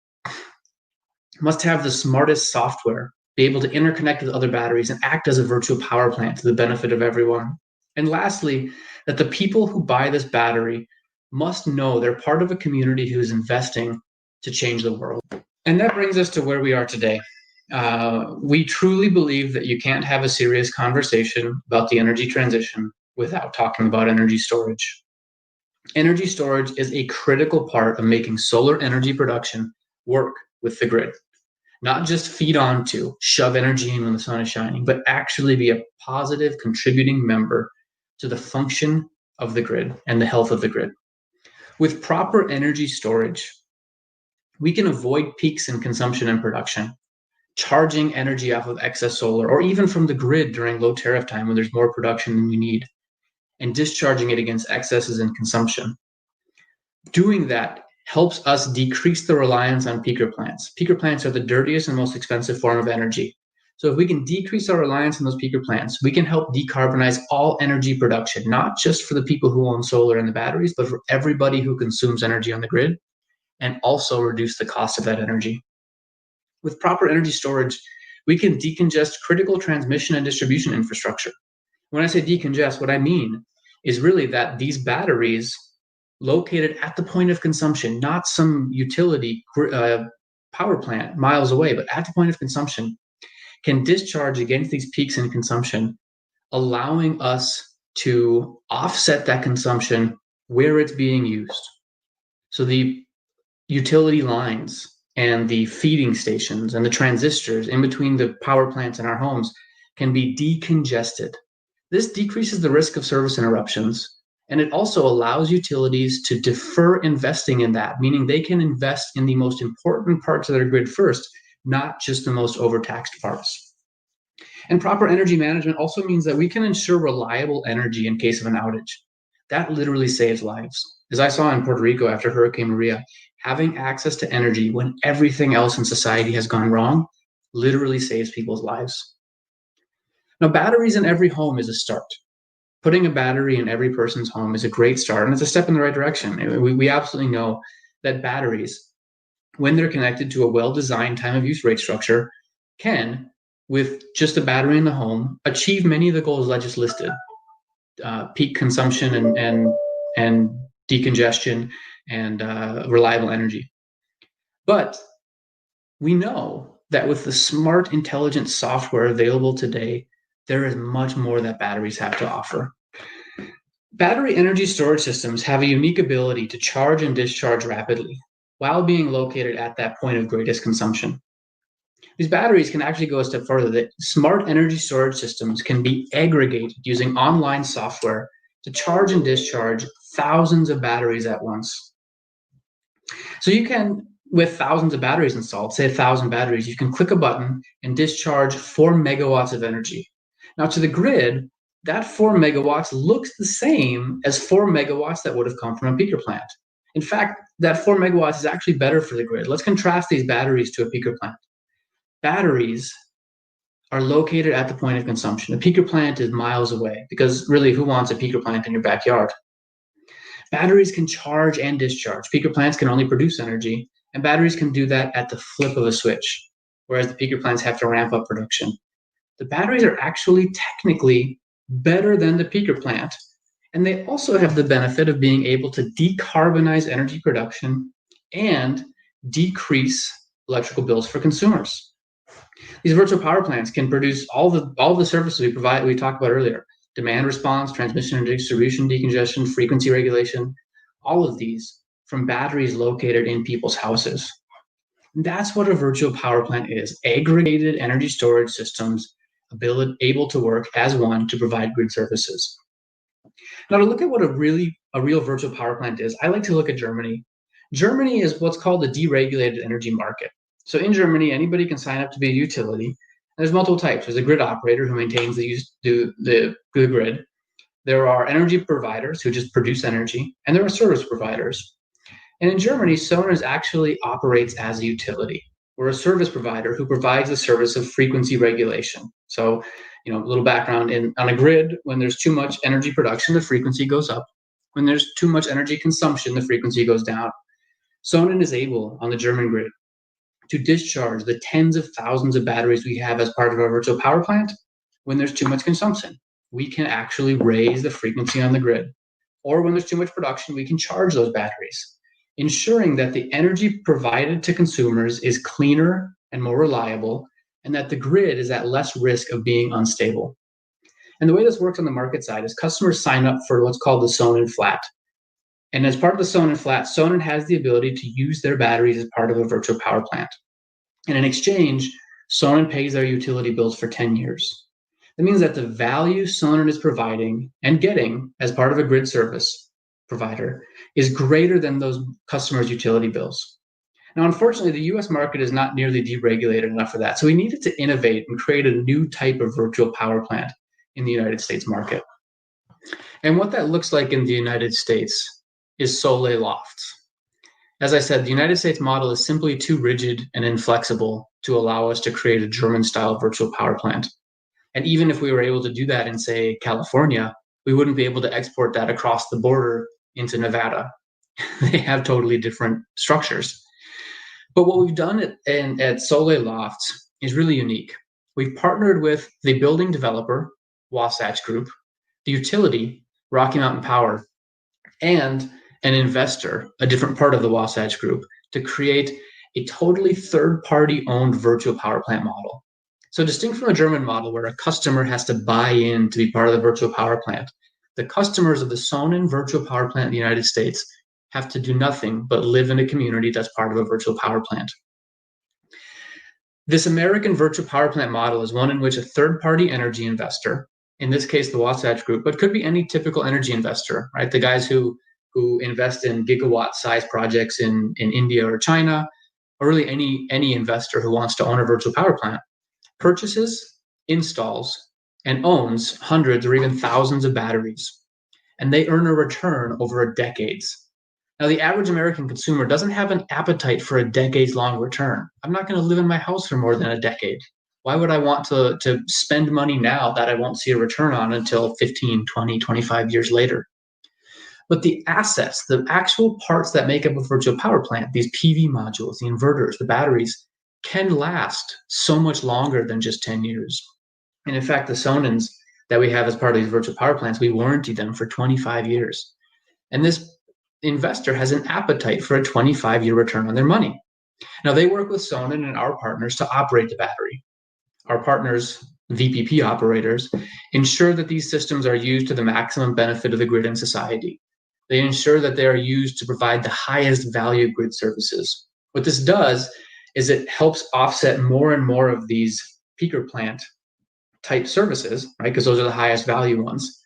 must have the smartest software, be able to interconnect with other batteries and act as a virtual power plant to the benefit of everyone. And lastly, that the people who buy this battery must know they're part of a community who is investing to change the world. And that brings us to where we are today. We truly believe that you can't have a serious conversation about the energy transition without talking about energy storage. Energy storage is a critical part of making solar energy production work with the grid. Not just feed on to, shove energy in when the sun is shining, but actually be a positive contributing member to the function of the grid and the health of the grid. With proper energy storage, we can avoid peaks in consumption and production, charging energy off of excess solar, or even from the grid during low tariff time when there's more production than we need, and discharging it against excesses in consumption. Doing that helps us decrease the reliance on peaker plants. Peaker plants are the dirtiest and most expensive form of energy. So if we can decrease our reliance on those peaker plants, we can help decarbonize all energy production, not just for the people who own solar and the batteries, but for everybody who consumes energy on the grid, and also reduce the cost of that energy. With proper energy storage, we can decongest critical transmission and distribution infrastructure. When I say decongest, what I mean is really that these batteries located at the point of consumption, not some utility power plant miles away, but at the point of consumption, can discharge against these peaks in consumption, allowing us to offset that consumption where it's being used. So the utility lines and the feeding stations and the transistors in between the power plants in our homes can be decongested. This decreases the risk of service interruptions, and it also allows utilities to defer investing in that, meaning they can invest in the most important parts of their grid first, not just the most overtaxed parts. And proper energy management also means that we can ensure reliable energy in case of an outage. That literally saves lives. As I saw in Puerto Rico after Hurricane Maria, having access to energy when everything else in society has gone wrong literally saves people's lives. Now, batteries in every home is a start. Putting a battery in every person's home is a great start, and it's a step in the right direction. We absolutely know that batteries, when they're connected to a well-designed time-of-use rate structure, can, with just a battery in the home, achieve many of the goals I just listed. Peak consumption and decongestion and reliable energy. But we know that with the smart, intelligent software available today, there is much more that batteries have to offer. Battery energy storage systems have a unique ability to charge and discharge rapidly while being located at that point of greatest consumption. These batteries can actually go a step further, that smart energy storage systems can be aggregated using online software to charge and discharge thousands of batteries at once. So you can, with thousands of batteries installed, say 1,000 batteries, you can click a button and discharge 4 megawatts of energy. Now to the grid, that 4 megawatts looks the same as 4 megawatts that would have come from a peaker plant. In fact, that 4 megawatts is actually better for the grid. Let's contrast these batteries to a peaker plant. Batteries are located at the point of consumption. A peaker plant is miles away, because really, who wants a peaker plant in your backyard? Batteries can charge and discharge. Peaker plants can only produce energy, and batteries can do that at the flip of a switch, whereas the peaker plants have to ramp up production. The batteries are actually technically better than the peaker plant, and they also have the benefit of being able to decarbonize energy production and decrease electrical bills for consumers. These virtual power plants can produce all the services we talked about earlier: demand response, transmission and distribution, decongestion, frequency regulation, all of these from batteries located in people's houses. And that's what a virtual power plant is: aggregated energy storage systems able to work as one to provide grid services. Now, to look at what a real virtual power plant is, I like to look at Germany. Germany is what's called a deregulated energy market. So in Germany, anybody can sign up to be a utility. And there's multiple types. There's a grid operator who maintains the grid. There are energy providers who just produce energy, and there are service providers. And in Germany, Sonos actually operates as a utility. We're a service provider who provides the service of frequency regulation. So, a little background on a grid: when there's too much energy production, the frequency goes up. When there's too much energy consumption, the frequency goes down. Sonnen is able, on the German grid, to discharge the tens of thousands of batteries we have as part of our virtual power plant when there's too much consumption. We can actually raise the frequency on the grid. Or when there's too much production, we can charge those batteries, ensuring that the energy provided to consumers is cleaner and more reliable, and that the grid is at less risk of being unstable. And the way this works on the market side is customers sign up for what's called the Sonnen Flat. And as part of the Sonnen Flat, Sonnen has the ability to use their batteries as part of a virtual power plant. And in exchange, Sonnen pays their utility bills for 10 years. That means that the value Sonnen is providing and getting as part of a grid service provider is greater than those customers' utility bills. Now, unfortunately, the US market is not nearly deregulated enough for that. So we needed to innovate and create a new type of virtual power plant in the United States market. And what that looks like in the United States is Solar+Storage. As I said, the United States model is simply too rigid and inflexible to allow us to create a German-style virtual power plant. And even if we were able to do that in, say, California, we wouldn't be able to export that across the border into Nevada. They have totally different structures. But what we've done at Solar+Storage is really unique. We've partnered with the building developer, Wasatch Group, the utility, Rocky Mountain Power, and an investor, a different part of the Wasatch Group, to create a totally third-party owned virtual power plant model. So distinct from a German model where a customer has to buy in to be part of the virtual power plant, the customers of the Sonnen virtual power plant in the United States have to do nothing but live in a community that's part of a virtual power plant. This American virtual power plant model is one in which a third-party energy investor, in this case the Wasatch Group, but could be any typical energy investor, right? The guys who invest in gigawatt-sized projects in India or China, or really any investor who wants to own a virtual power plant, purchases, installs, and owns hundreds or even thousands of batteries, and they earn a return over decades. Now, the average American consumer doesn't have an appetite for a decades-long return. I'm not going to live in my house for more than a decade. Why would I want to spend money now that I won't see a return on until 15, 20, 25 years later? But the assets, the actual parts that make up a virtual power plant, these PV modules, the inverters, the batteries, can last so much longer than just 10 years. And in fact, the Sonnens that we have as part of these virtual power plants, we warranty them for 25 years. And this investor has an appetite for a 25-year return on their money. Now, they work with Sonnen and our partners to operate the battery. Our partners, VPP operators, ensure that these systems are used to the maximum benefit of the grid and society. They ensure that they are used to provide the highest value grid services. What this does is it helps offset more and more of these peaker plant type services, right? Because those are the highest value ones.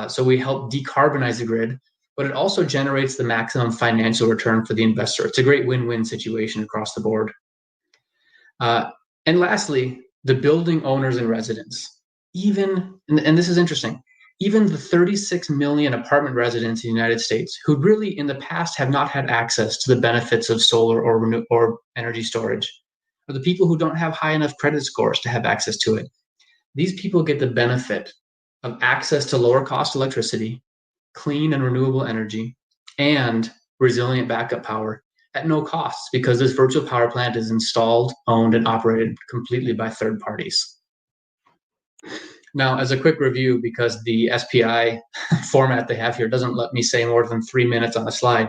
So we help decarbonize the grid, but it also generates the maximum financial return for the investor. It's a great win-win situation across the board. And lastly, the building owners and residents. Even, and this is interesting, even the 36 million apartment residents in the United States who really in the past have not had access to the benefits of solar or energy storage, or the people who don't have high enough credit scores to have access to it. These people get the benefit of access to lower cost electricity, clean and renewable energy, and resilient backup power at no cost, because this virtual power plant is installed, owned, and operated completely by third parties. Now, as a quick review, because the SPI format they have here doesn't let me say more than 3 minutes on a slide,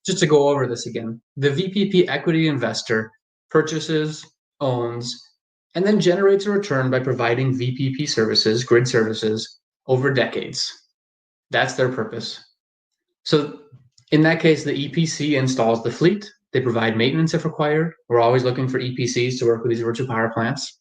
just to go over this again. The VPP equity investor purchases, owns, and then generates a return by providing VPP services, grid services, over decades. That's their purpose. So in that case, the EPC installs the fleet. They provide maintenance if required. We're always looking for EPCs to work with these virtual power plants.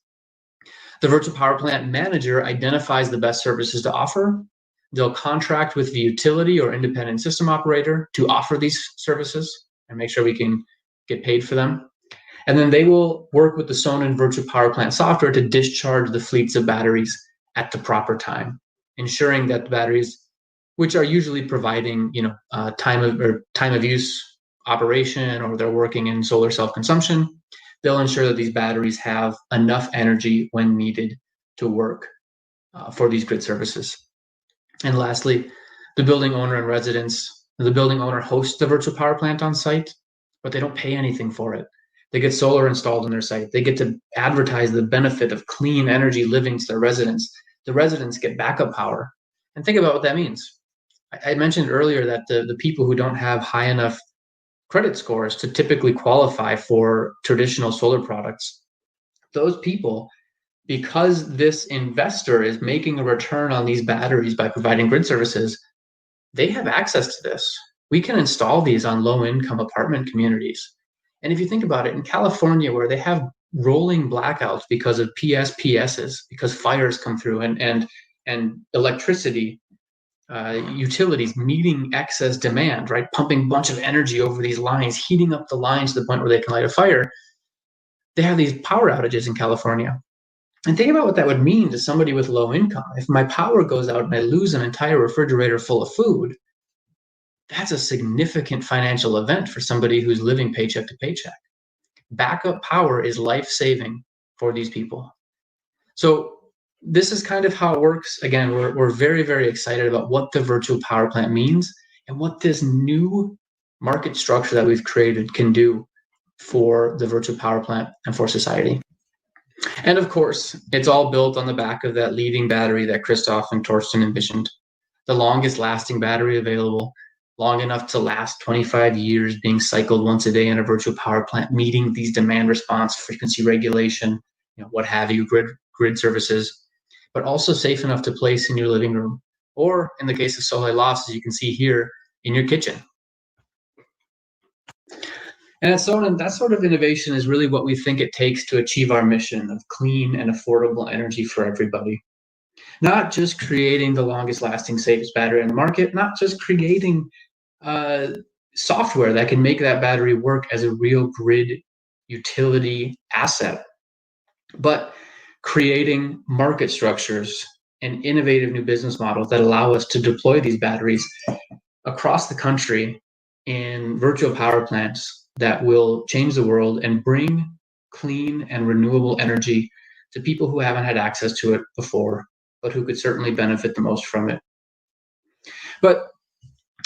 The virtual power plant manager identifies the best services to offer. They'll contract with the utility or independent system operator to offer these services and make sure we can get paid for them. And then they will work with the Sonnen virtual power plant software to discharge the fleets of batteries at the proper time, ensuring that the batteries, which are usually providing, time of use operation, or they're working in solar self-consumption, they'll ensure that these batteries have enough energy when needed to work for these grid services. And lastly, the building owner and residents, the building owner hosts the virtual power plant on site, but they don't pay anything for it. They get solar installed on their site. They get to advertise the benefit of clean energy living to their residents. The residents get backup power. And think about what that means. I mentioned earlier that the people who don't have high enough credit scores to typically qualify for traditional solar products, those people, because this investor is making a return on these batteries by providing grid services, they have access to this. We can install these on low-income apartment communities. And if you think about it, in California, where they have rolling blackouts because of PSPSs, because fires come through, and electricity utilities meeting excess demand, right? Pumping a bunch of energy over these lines, heating up the lines to the point where they can light a fire. They have these power outages in California. And think about what that would mean to somebody with low income. If my power goes out and I lose an entire refrigerator full of food, that's a significant financial event for somebody who's living paycheck to paycheck. Backup power is life-saving for these people. So this is kind of how it works. Again, we're very, very excited about what the virtual power plant means and what this new market structure that we've created can do for the virtual power plant and for society. And of course, it's all built on the back of that leading battery that Christoph and Torsten envisioned. The longest lasting battery available, long enough to last 25 years, being cycled once a day in a virtual power plant, meeting these demand response, frequency regulation, what have you, grid services, but also safe enough to place in your living room, or in the case of Solar+, as you can see here, in your kitchen. And at Sonnen, that sort of innovation is really what we think it takes to achieve our mission of clean and affordable energy for everybody. Not just creating the longest lasting, safest battery in the market, not just creating software that can make that battery work as a real grid utility asset, but creating market structures and innovative new business models that allow us to deploy these batteries across the country in virtual power plants that will change the world and bring clean and renewable energy to people who haven't had access to it before, but who could certainly benefit the most from it. But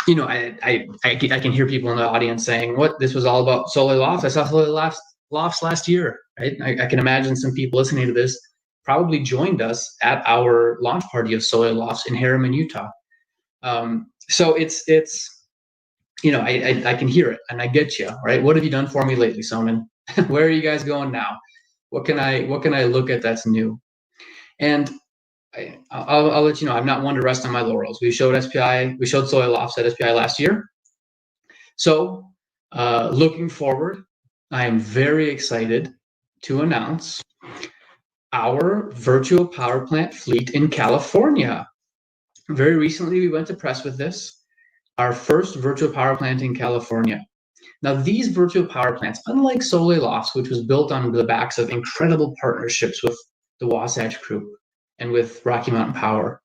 I can hear people in the audience saying, "What? This was all about Solar+? I saw Solar+ last year." Right? I can imagine some people listening to this probably joined us at our launch party of Solar+ in Harriman, Utah. So it's I can hear it and I get you, right? What have you done for me lately, Soman? Where are you guys going now? What can I look at that's new? And I'll let you know, I'm not one to rest on my laurels. We showed Solar+Storage at SPI last year. So looking forward, I am very excited to announce our virtual power plant fleet in California. Very recently, we went to press with this, our first virtual power plant in California. Now, these virtual power plants, unlike Solar+Storage, which was built on the backs of incredible partnerships with the Wasatch Group and with Rocky Mountain Power,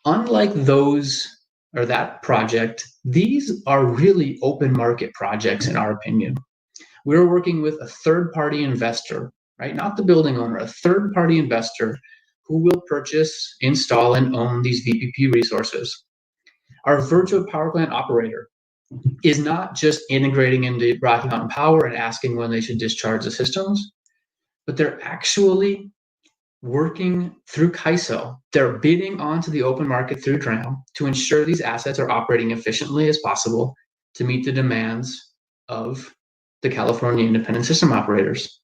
unlike those or that project, these are really open market projects, in our opinion. We're working with a third-party investor, right? Not the building owner, a third-party investor who will purchase, install, and own these VPP resources. Our virtual power plant operator is not just integrating into Rocky Mountain Power and asking when they should discharge the systems, but they're actually working through CAISO. They're bidding onto the open market through DRAM to ensure these assets are operating efficiently as possible to meet the demands of the California independent system operators.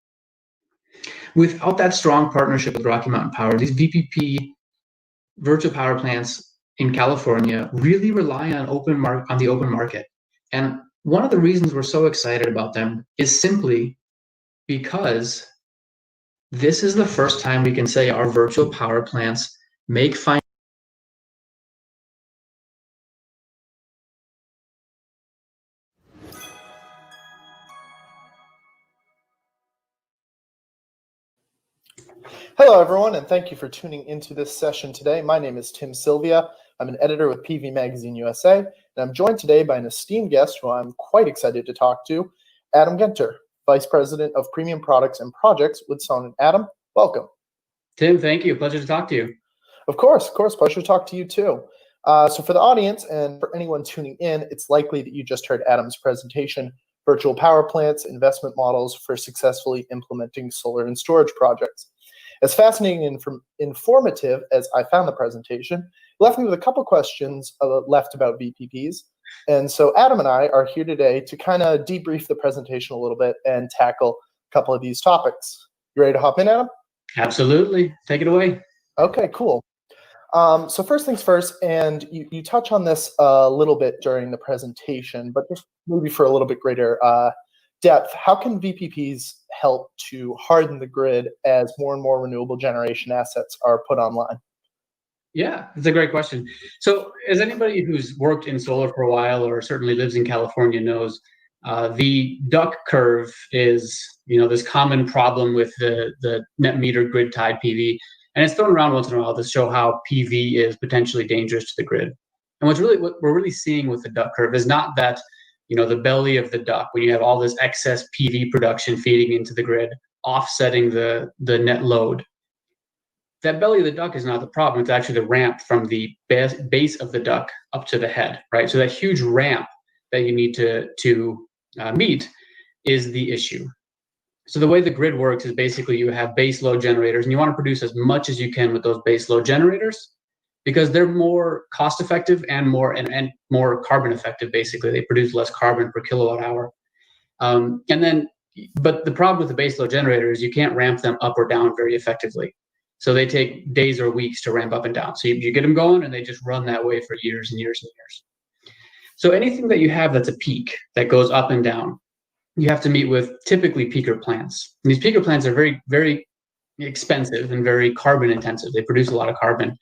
Without that strong partnership with Rocky Mountain Power, these VPP virtual power plants in California really rely on the open market. And one of the reasons we're so excited about them is simply because this is the first time we can say our virtual power plants make financial. Hello, everyone, and thank you for tuning into this session today. My name is Tim Sylvia. I'm an editor with PV Magazine USA, and I'm joined today by an esteemed guest who I'm quite excited to talk to, Adam Genter, Vice President of Premium Products and Projects with Sonnen. Adam, welcome. Tim, thank you. Pleasure to talk to you. Of course. Pleasure to talk to you too. So for the audience and for anyone tuning in, it's likely that you just heard Adam's presentation, Virtual Power Plants, Investment Models for Successfully Implementing Solar and Storage Projects. As fascinating and informative as I found the presentation, it left me with a couple questions left about VPPs. And so Adam and I are here today to kind of debrief the presentation a little bit and tackle a couple of these topics. You ready to hop in, Adam? Absolutely. Take it away. Okay, cool. So first things first, and you touch on this a little bit during the presentation, but just maybe for a little bit greater depth, how can VPPs help to harden the grid as more and more renewable generation assets are put online? Yeah, it's a great question. So as anybody who's worked in solar for a while or certainly lives in California knows, the duck curve is, this common problem with the net meter grid tied PV. And it's thrown around once in a while to show how PV is potentially dangerous to the grid. And what we're really seeing with the duck curve is not that, the belly of the duck, when you have all this excess PV production feeding into the grid, offsetting the net load. That belly of the duck is not the problem. It's actually the ramp from the base of the duck up to the head, right? So that huge ramp that you need to meet is the issue. So the way the grid works is basically you have base load generators, and you want to produce as much as you can with those base load generators because they're more cost effective and more carbon effective. Basically, they produce less carbon per kilowatt hour. But the problem with the base load generator is you can't ramp them up or down very effectively. So they take days or weeks to ramp up and down. So you get them going and they just run that way for years and years and years. So anything that you have that's a peak that goes up and down, you have to meet with typically peaker plants. And these peaker plants are very, very expensive and very carbon intensive. They produce a lot of carbon.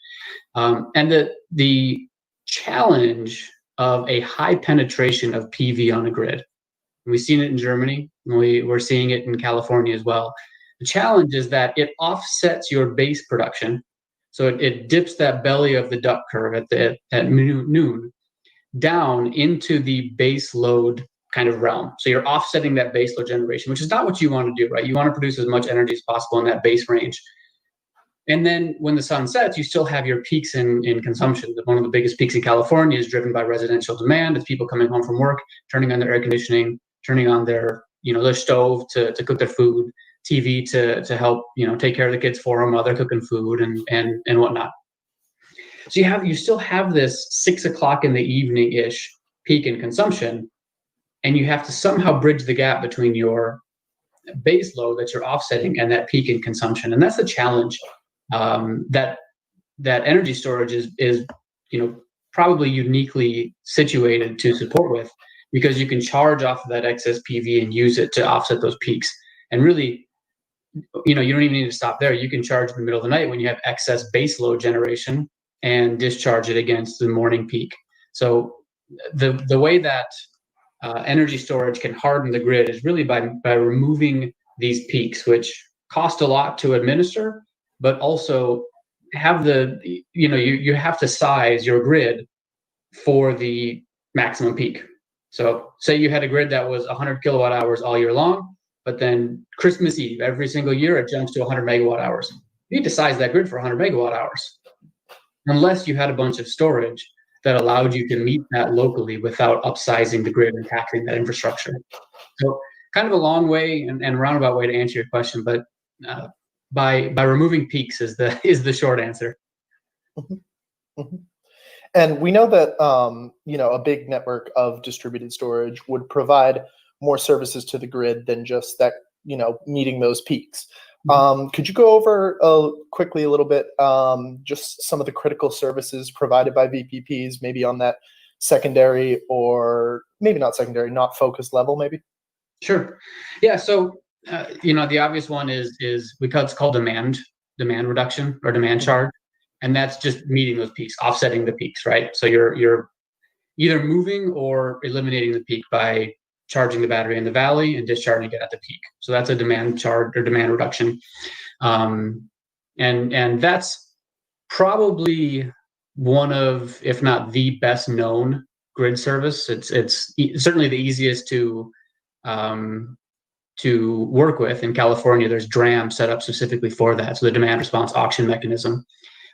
And the challenge of a high penetration of PV on a grid, and we've seen it in Germany, and we're seeing it in California as well. The challenge is that it offsets your base production. So it dips that belly of the duck curve at noon down into the base load kind of realm. So you're offsetting that base load generation, which is not what you want to do, right? You want to produce as much energy as possible in that base range. And then when the sun sets, you still have your peaks in consumption. One of the biggest peaks in California is driven by residential demand. It's people coming home from work, turning on their air conditioning, turning on their stove to cook their food, TV to help, take care of the kids for them while they're cooking food and whatnot. So you still have this 6 o'clock in the evening-ish peak in consumption, and you have to somehow bridge the gap between your base load that you're offsetting and that peak in consumption. And that's the challenge that energy storage is probably uniquely situated to support with, because you can charge off of that excess PV and use it to offset those peaks. And really, you don't even need to stop there. You can charge in the middle of the night when you have excess base load generation and discharge it against the morning peak. So the way that energy storage can harden the grid is really by removing these peaks, which cost a lot to administer, but also have you have to size your grid for the maximum peak. So say you had a grid that was 100 kilowatt hours all year long, but then Christmas Eve, every single year, it jumps to 100 megawatt hours. You need to size that grid for 100 megawatt hours, unless you had a bunch of storage that allowed you to meet that locally without upsizing the grid and taxing that infrastructure. So kind of a long way and roundabout way to answer your question, but by removing peaks is the short answer. Mm-hmm. Mm-hmm. And we know that a big network of distributed storage would provide more services to the grid than just that, meeting those peaks. Could you go over quickly a little bit just some of the critical services provided by VPPs, maybe on that secondary, or maybe not secondary, not focused level, maybe? Sure. Yeah. So the obvious one is it's called demand reduction or demand charge, and that's just meeting those peaks, offsetting the peaks, right? So you're either moving or eliminating the peak by charging the battery in the valley and discharging it at the peak. So that's a demand charge or demand reduction. And that's probably one of, if not the best known grid service. It's certainly the easiest to work with. In California, there's DRAM set up specifically for that. So the demand response auction mechanism.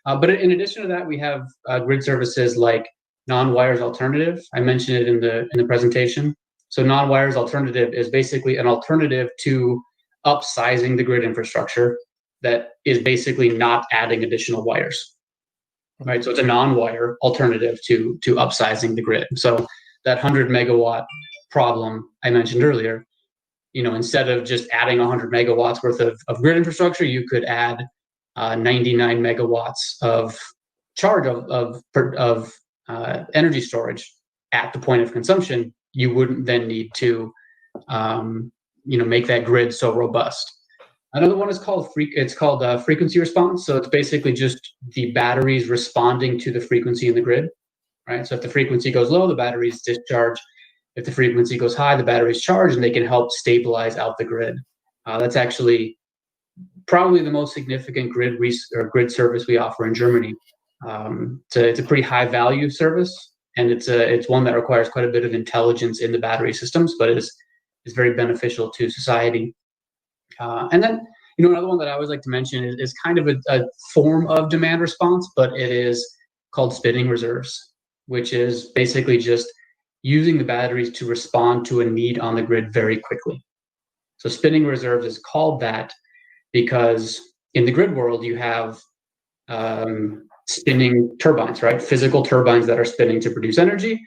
But in addition to that, we have grid services like non-wires alternative. I mentioned it in the presentation. So non-wires alternative is basically an alternative to upsizing the grid infrastructure that is basically not adding additional wires, right? So it's a non-wire alternative to upsizing the grid. So that 100 megawatt problem I mentioned earlier, instead of just adding 100 megawatts worth of grid infrastructure, you could add 99 megawatts of charge of energy storage at the point of consumption. You wouldn't then need to, make that grid so robust. Another one is called frequency response. So it's basically just the batteries responding to the frequency in the grid, right? So if the frequency goes low, the batteries discharge. If the frequency goes high, the batteries charge, and they can help stabilize out the grid. That's actually probably the most significant grid service we offer in Germany. It's a pretty high value service, and it's one that requires quite a bit of intelligence in the battery systems, but is very beneficial to society. And then another one that I always like to mention is kind of a form of demand response, but it is called spinning reserves, which is basically just using the batteries to respond to a need on the grid very quickly. So spinning reserves is called that because in the grid world, you have spinning turbines, right? Physical turbines that are spinning to produce energy.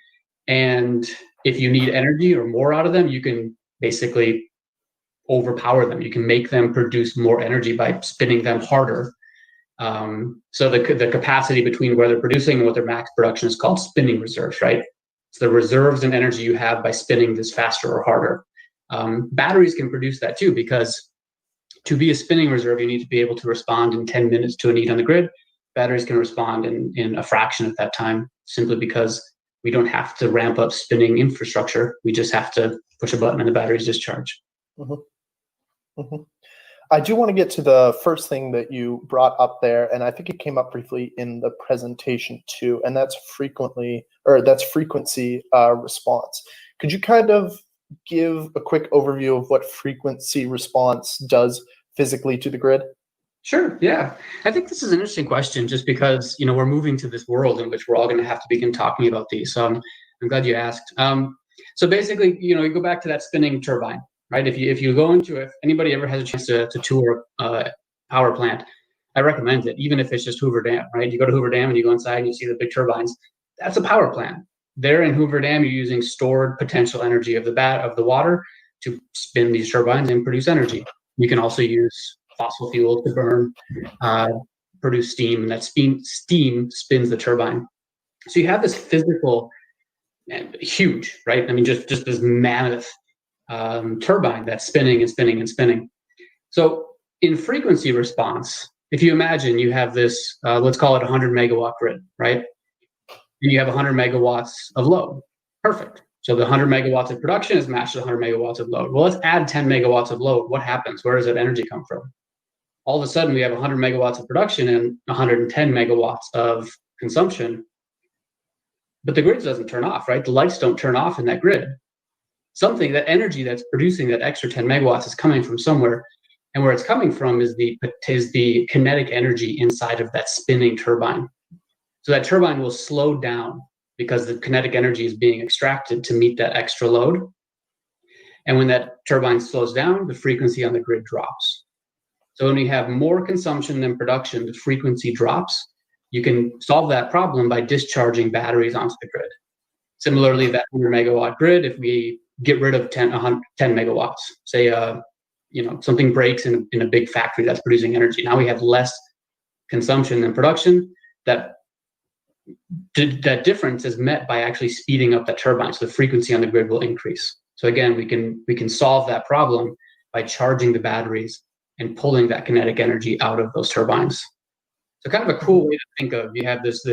And if you need energy or more out of them, you can basically overpower them. You can make them produce more energy by spinning them harder. So the capacity between where they're producing and what their max production is called spinning reserves, right? It's the reserves and energy you have by spinning this faster or harder. Batteries can produce that too, because to be a spinning reserve, you need to be able to respond in 10 minutes to a need on the grid. Batteries can respond in a fraction of that time, simply because we don't have to ramp up spinning infrastructure. We just have to push a button and the batteries discharge. Mm-hmm. Mm-hmm. I do want to get to the first thing that you brought up there, and I think it came up briefly in the presentation too, and that's frequency response. Could you kind of give a quick overview of what frequency response does physically to the grid? Sure. Yeah. I think this is an interesting question, just because, we're moving to this world in which we're all going to have to begin talking about these. So I'm glad you asked. So basically, you go back to that spinning turbine, right? If you go into it, if anybody ever has a chance to tour a power plant, I recommend it, even if it's just Hoover Dam, right? You go to Hoover Dam and you go inside and you see the big turbines. That's a power plant. there in Hoover Dam, you're using stored potential energy of the water to spin these turbines and produce energy. You can also use fossil fuel to burn, produce steam, and that steam spins the turbine. So you have this physical, huge, right? I mean, just this mammoth turbine that's spinning and spinning and spinning. So in frequency response, if you imagine you have this, let's call it 100 megawatt grid, right? And you have 100 megawatts of load. Perfect. So the 100 megawatts of production is matched to 100 megawatts of load. Well, let's add 10 megawatts of load. What happens? Where does that energy come from? All of a sudden, we have 100 megawatts of production and 110 megawatts of consumption. But the grid doesn't turn off, right? The lights don't turn off in that grid. Something, that energy that's producing that extra 10 megawatts is coming from somewhere. And where it's coming from is the kinetic energy inside of that spinning turbine. So that turbine will slow down because the kinetic energy is being extracted to meet that extra load. And when that turbine slows down, the frequency on the grid drops. So when we have more consumption than production, the frequency drops. You can solve that problem by discharging batteries onto the grid. Similarly, that 100 megawatt grid, if we get rid of 10 megawatts, say something breaks in a big factory that's producing energy. Now we have less consumption than production. That difference is met by actually speeding up that turbine, so the frequency on the grid will increase. So again, we can solve that problem by charging the batteries and pulling that kinetic energy out of those turbines. So kind of a cool way to think of, you have this.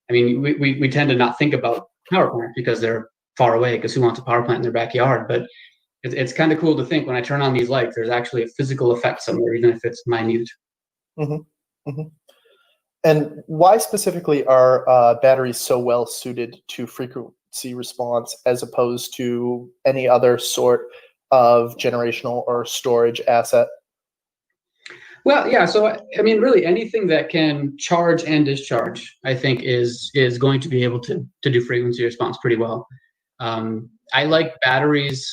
I mean, we tend to not think about power plants because they're far away, because who wants a power plant in their backyard? But it's kind of cool to think when I turn on these lights, there's actually a physical effect somewhere, even if it's minute. Mm-hmm. Mm-hmm. And why specifically are batteries so well suited to frequency response as opposed to any other sort of generational or storage asset? Well, yeah. So I mean, really, anything that can charge and discharge, I think, is going to be able to do frequency response pretty well. I like batteries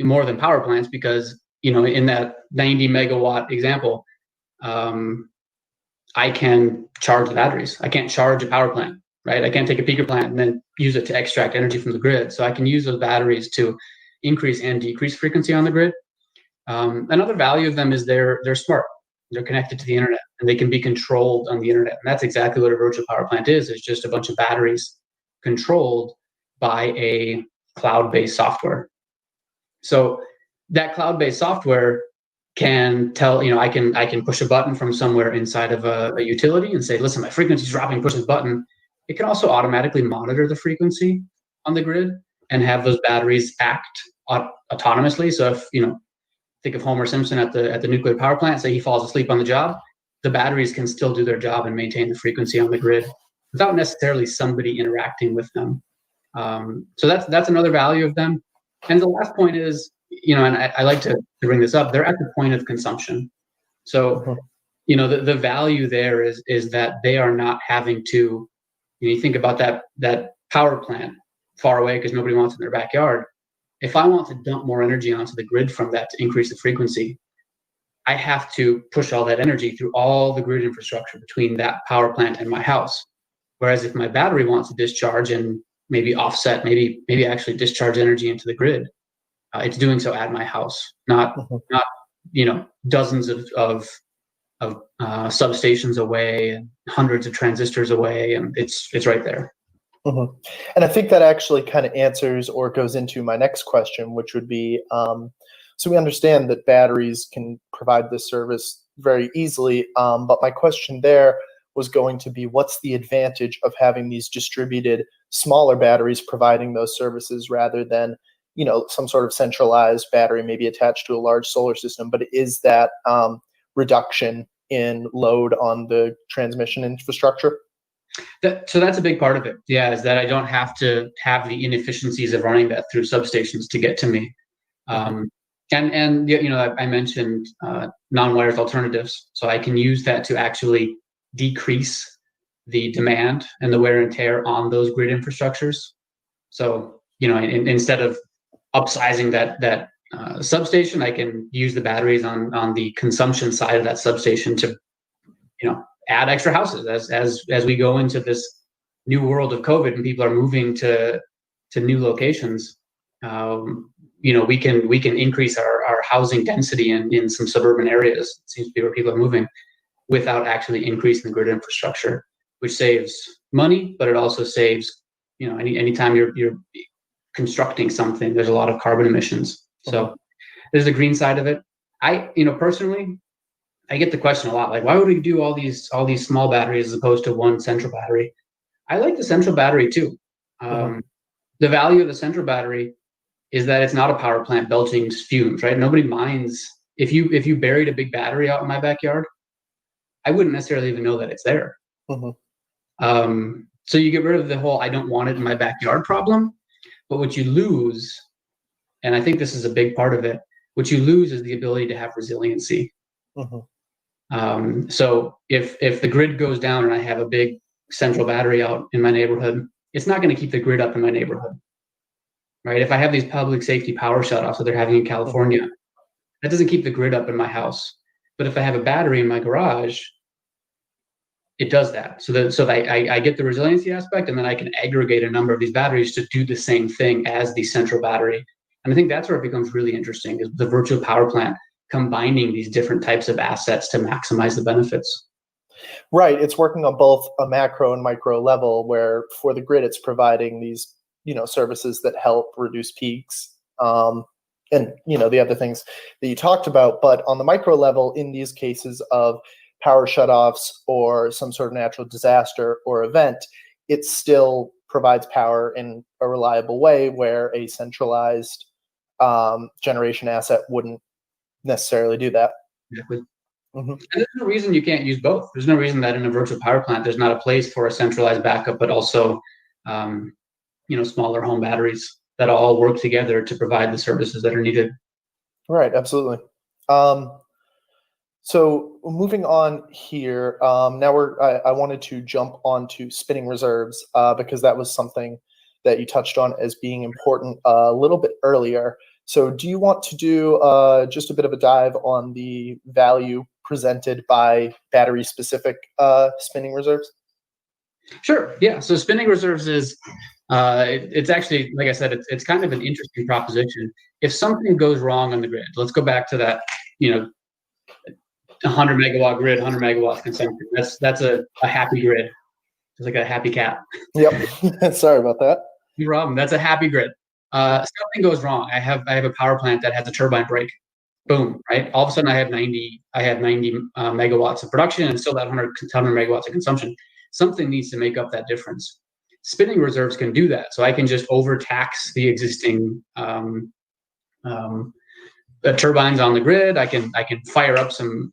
more than power plants because, in that 90 megawatt example, I can charge the batteries. I can't charge a power plant, right? I can't take a peaker plant and then use it to extract energy from the grid. So I can use those batteries to increase and decrease frequency on the grid. Another value of them is they're smart. They're connected to the internet, and they can be controlled on the internet. And that's exactly what a virtual power plant is. It's just a bunch of batteries controlled by a cloud-based software. So that cloud-based software can tell, I can push a button from somewhere inside of a utility and say, listen, my frequency is dropping, push this button. It can also automatically monitor the frequency on the grid and have those batteries act autonomously. So if, think of Homer Simpson at the nuclear power plant, say he falls asleep on the job, the batteries can still do their job and maintain the frequency on the grid without necessarily somebody interacting with them. So that's another value of them. And the last point is, and I like to bring this up, they're at the point of consumption. So, the value there is that they are not having to, you think about that power plant far away because nobody wants it in their backyard. If I want to dump more energy onto the grid from that to increase the frequency, I have to push all that energy through all the grid infrastructure between that power plant and my house. Whereas if my battery wants to discharge and maybe offset, maybe actually discharge energy into the grid, it's doing so at my house, not dozens of substations away and hundreds of transistors away, and it's right there. Mm-hmm. And I think that actually kind of answers or goes into my next question, which would be, so we understand that batteries can provide this service very easily, but my question there was going to be, what's the advantage of having these distributed smaller batteries providing those services rather than, some sort of centralized battery maybe attached to a large solar system, but it is that reduction in load on the transmission infrastructure? So that's a big part of it. Yeah, is that I don't have to have the inefficiencies of running that through substations to get to me. And I mentioned non-wires alternatives. So I can use that to actually decrease the demand and the wear and tear on those grid infrastructures. So, instead of upsizing that substation, I can use the batteries on the consumption side of that substation to, add extra houses as we go into this new world of COVID and people are moving to new locations, we can increase our housing density in some suburban areas. It seems to be where people are moving without actually increasing the grid infrastructure, which saves money, but it also saves, anytime you're constructing something, there's a lot of carbon emissions. So there's the green side of it. Personally, I get the question a lot, like, why would we do all these small batteries as opposed to one central battery? I like the central battery too. The value of the central battery is that it's not a power plant belching fumes, right? Nobody minds if you buried a big battery out in my backyard, I wouldn't necessarily even know that it's there. So you get rid of the whole "I don't want it in my backyard" problem. But what you lose, and I think this is a big part of it, what you lose is the ability to have resiliency. So if the grid goes down and I have a big central battery out in my neighborhood, it's not going to keep the grid up in my neighborhood, right? If I have these public safety power shutoffs that they're having in California, that doesn't keep the grid up in my house. But if I have a battery in my garage, it does that. So I get the resiliency aspect, and then I can aggregate a number of these batteries to do the same thing as the central battery. And I think that's where it becomes really interesting, is the virtual power plant combining these different types of assets to maximize the benefits. Right. It's working on both a macro and micro level, where for the grid, it's providing these, services that help reduce peaks, and, the other things that you talked about. But on the micro level, in these cases of power shutoffs or some sort of natural disaster or event, it still provides power in a reliable way, where a centralized generation asset wouldn't necessarily do that. Exactly. And there's no reason you can't use both. There's no reason that in a virtual power plant, there's not a place for a centralized backup, but also, smaller home batteries that all work together to provide the services that are needed. Right. Absolutely. So moving on here, now I wanted to jump onto spinning reserves because that was something that you touched on as being important a little bit earlier. So do you want to do just a bit of a dive on the value presented by battery-specific spinning reserves? Sure. Yeah. So spinning reserves is, it's actually, like I said, it's kind of an interesting proposition. If something goes wrong on the grid, let's go back to that, 100 megawatt grid, 100 megawatts consumption. That's a happy grid. It's like a happy cat. Yep. Sorry about that. No problem. That's a happy grid. Something goes wrong. I have a power plant that has a turbine break. Boom. Right. All of a sudden, I have 90 megawatts of production and still that 100 megawatts of consumption. Something needs to make up that difference. Spinning reserves can do that. So I can just overtax the existing turbines on the grid. I can fire up some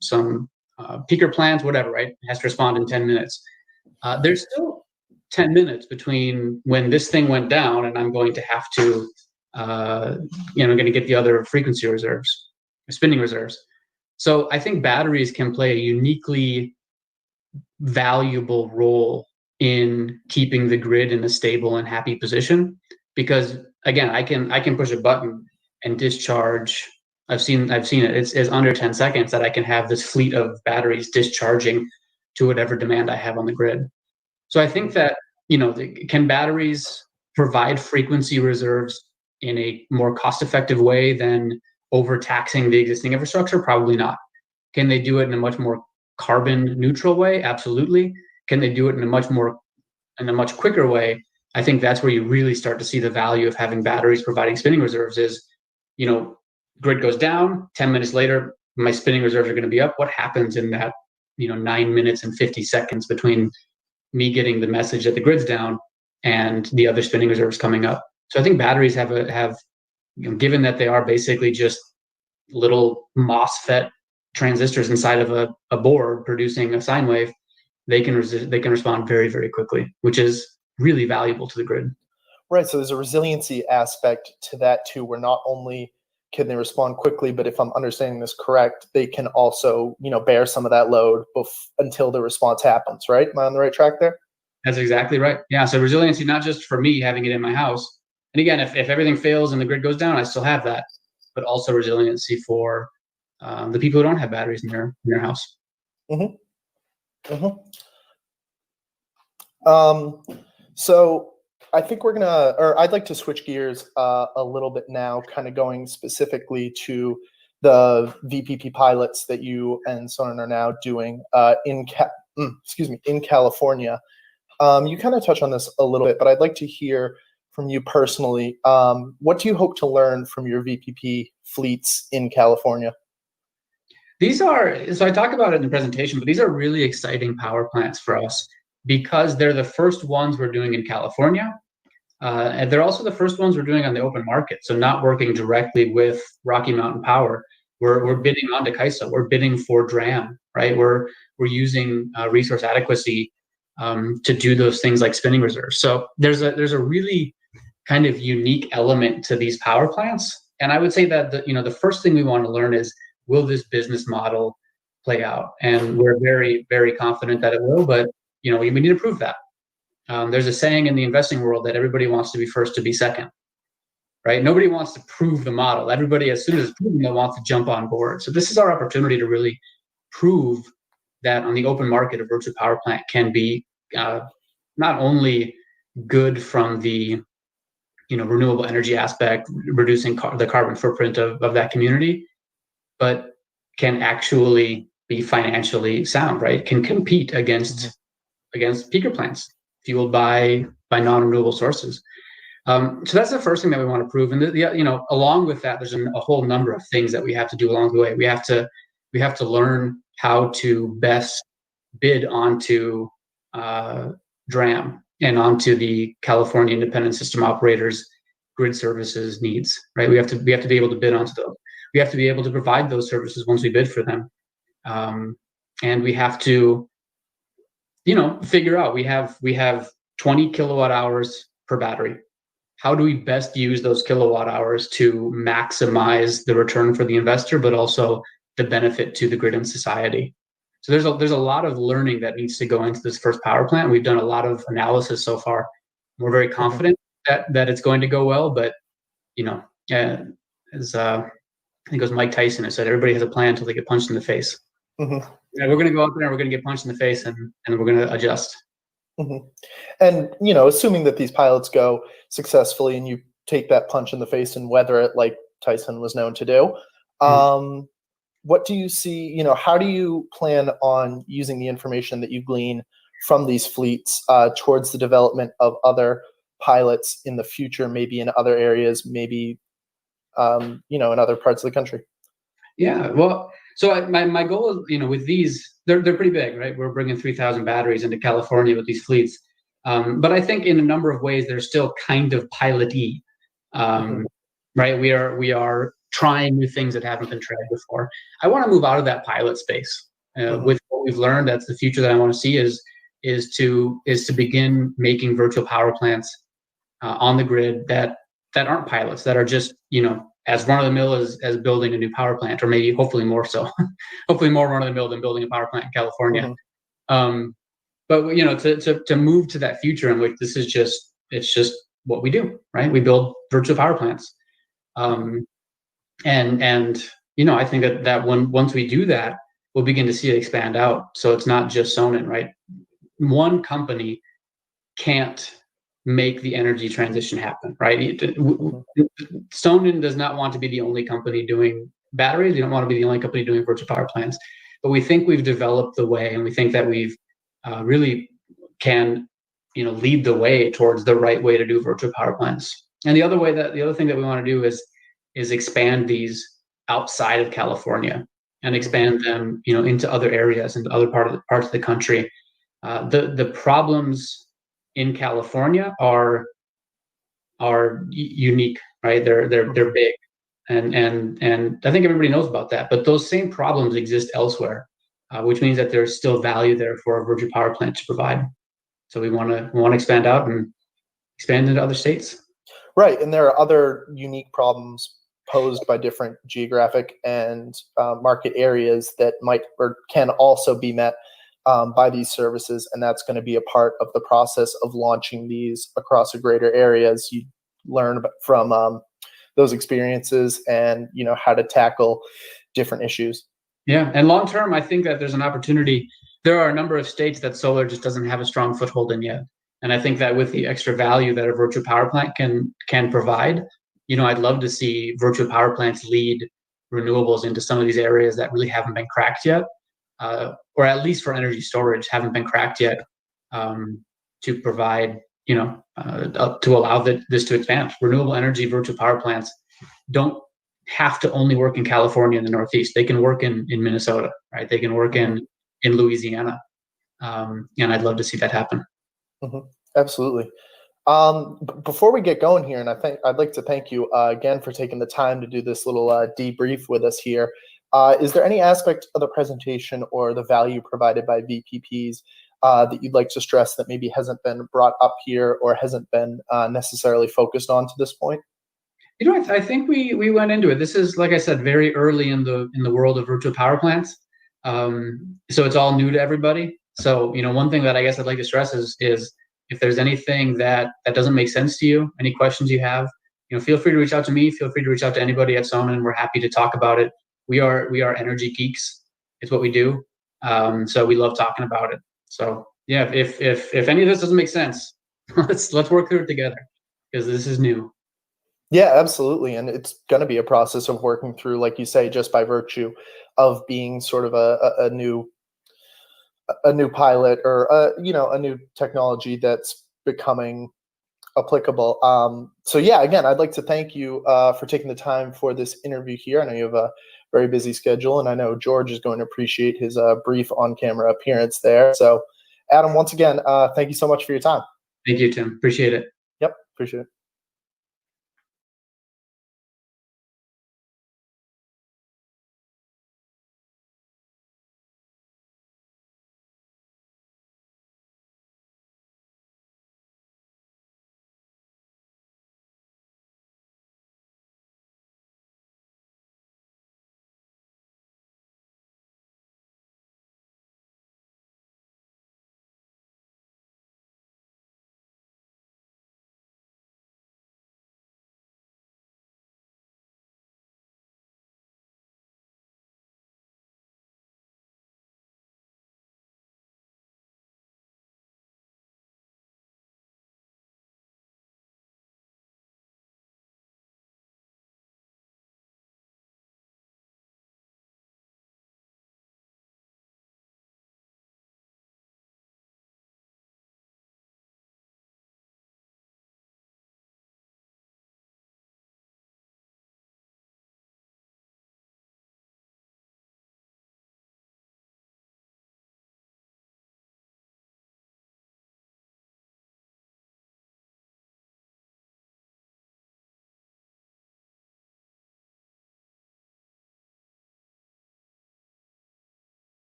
peaker plants, whatever. Right. It has to respond in 10 minutes. There's still 10 minutes between when this thing went down and I'm going to have to, going to get the other frequency reserves, spinning reserves. So I think batteries can play a uniquely valuable role in keeping the grid in a stable and happy position, because again, I can push a button and discharge. I've seen it. It's under 10 seconds that I can have this fleet of batteries discharging to whatever demand I have on the grid. So I think that, can batteries provide frequency reserves in a more cost-effective way than overtaxing the existing infrastructure? Probably not. Can they do it in a much more carbon neutral way? Absolutely. Can they do it in a much quicker way? I think that's where you really start to see the value of having batteries providing spinning reserves is, grid goes down, 10 minutes later, my spinning reserves are going to be up. What happens in that, 9 minutes and 50 seconds between me getting the message that the grid's down and the other spinning reserves coming up? So I think batteries have given that they are basically just little MOSFET transistors inside of a board producing a sine wave, they can respond very, very quickly, which is really valuable to the grid. Right. So there's a resiliency aspect to that too, where not only can they respond quickly, but if I'm understanding this correct, they can also, bear some of that load until the response happens, right? Am I on the right track there? That's exactly right. Yeah. So resiliency, not just for me having it in my house. And again, if everything fails and the grid goes down, I still have that, but also resiliency for the people who don't have batteries in their house. So I think I'd like to switch gears a little bit now, kind of going specifically to the VPP pilots that you and Sonnen are now doing in California. You kind of touched on this a little bit, but I'd like to hear from you personally. What do you hope to learn from your VPP fleets in California? So I talk about it in the presentation, but these are really exciting power plants for us because they're the first ones we're doing in California. And they're also the first ones we're doing on the open market. So not working directly with Rocky Mountain Power. We're bidding onto CAISO. We're bidding for DRAM, right? We're using resource adequacy to do those things like spinning reserves. So there's a really kind of unique element to these power plants. And I would say that the first thing we want to learn is, will this business model play out? And we're very, very confident that it will, but we need to prove that. There's a saying in the investing world that everybody wants to be first to be second, right? Nobody wants to prove the model. Everybody, as soon as it's proven, they want to jump on board. So this is our opportunity to really prove that on the open market, a virtual power plant can be not only good from the renewable energy aspect, reducing the carbon footprint of that community, but can actually be financially sound, right? Can compete against peaker plants fueled by non-renewable sources. So that's the first thing that we want to prove. And along with that, there's a whole number of things that we have to do along the way. We have to learn how to best bid onto DRAM and onto the California Independent System Operators grid services needs, right? We have to be able to bid onto those. We have to be able to provide those services once we bid for them. And we have to, figure out, we have 20 kilowatt hours per battery. How do we best use those kilowatt hours to maximize the return for the investor, but also the benefit to the grid and society? So there's a lot of learning that needs to go into this first power plant. We've done a lot of analysis so far. We're very confident that it's going to go well, but as I think it was Mike Tyson who said, everybody has a plan until they get punched in the face. Mm-hmm. Yeah, we're going to go out there and we're going to get punched in the face, and we're going to adjust. Mm-hmm. And assuming that these pilots go successfully and you take that punch in the face and weather it like Tyson was known to do, what do you see? How do you plan on using the information that you glean from these fleets towards the development of other pilots in the future, maybe in other areas, maybe in other parts of the country? Yeah, well, so my goal is, with these, they're pretty big, right? We're bringing 3,000 batteries into California with these fleets. But I think in a number of ways, they're still kind of pilot-y, right? We are trying new things that haven't been tried before. I want to move out of that pilot space. With what we've learned, that's the future that I want to see is to begin making virtual power plants on the grid that aren't pilots, that are just, as run-of-the-mill as building a new power plant, or maybe hopefully more so, hopefully more run-of-the-mill than building a power plant in California. But to move to that future in which it's just what we do, right? We build virtual power plants, and I think that once we do that, we'll begin to see it expand out. So it's not just Sonnen, right? One company can't make the energy transition happen, right? Sonnen does not want to be the only company doing batteries. We don't want to be the only company doing virtual power plants, but we think we've developed the way, and we think that we've really can, lead the way towards the right way to do virtual power plants. And the other thing that we want to do is expand these outside of California and expand them, into other areas, into other parts of the country. The problems in California are unique, right? They're big, and I think everybody knows about that. But those same problems exist elsewhere, which means that there's still value there for a virtual power plant to provide. So we want to expand out and expand into other states. Right, and there are other unique problems posed by different geographic and market areas that might or can also be met by these services, and that's going to be a part of the process of launching these across a greater area as you learn from those experiences and how to tackle different issues. Yeah, and long term, I think that there's an opportunity. There are a number of states that solar just doesn't have a strong foothold in yet. And I think that with the extra value that a virtual power plant can provide, I'd love to see virtual power plants lead renewables into some of these areas that really haven't been cracked yet, or at least for energy storage haven't been cracked yet, to provide, to allow this to expand. Renewable energy virtual power plants don't have to only work in California and the Northeast. They can work in Minnesota, right? They can work in Louisiana, and I'd love to see that happen. Absolutely. Before we get going here, and I'd like to thank you again for taking the time to do this little debrief with us here. Is there any aspect of the presentation or the value provided by VPPs that you'd like to stress that maybe hasn't been brought up here or hasn't been necessarily focused on to this point? I think we went into it. This is, like I said, very early in the world of virtual power plants, so it's all new to everybody. So one thing that I guess I'd like to stress is if there's anything that doesn't make sense to you, any questions you have, feel free to reach out to me. Feel free to reach out to anybody at Sonnen. We're happy to talk about it. We are energy geeks. It's what we do. So we love talking about it. So yeah, if any of this doesn't make sense, let's work through it together, because this is new. Yeah, absolutely. And it's going to be a process of working through, like you say, just by virtue of being sort of a new pilot or a new technology that's becoming applicable. So yeah, again, I'd like to thank you for taking the time for this interview here. I know you have a very busy schedule, and I know George is going to appreciate his brief on-camera appearance there. So Adam, once again, thank you so much for your time. Thank you, Tim. Appreciate it. Yep, appreciate it.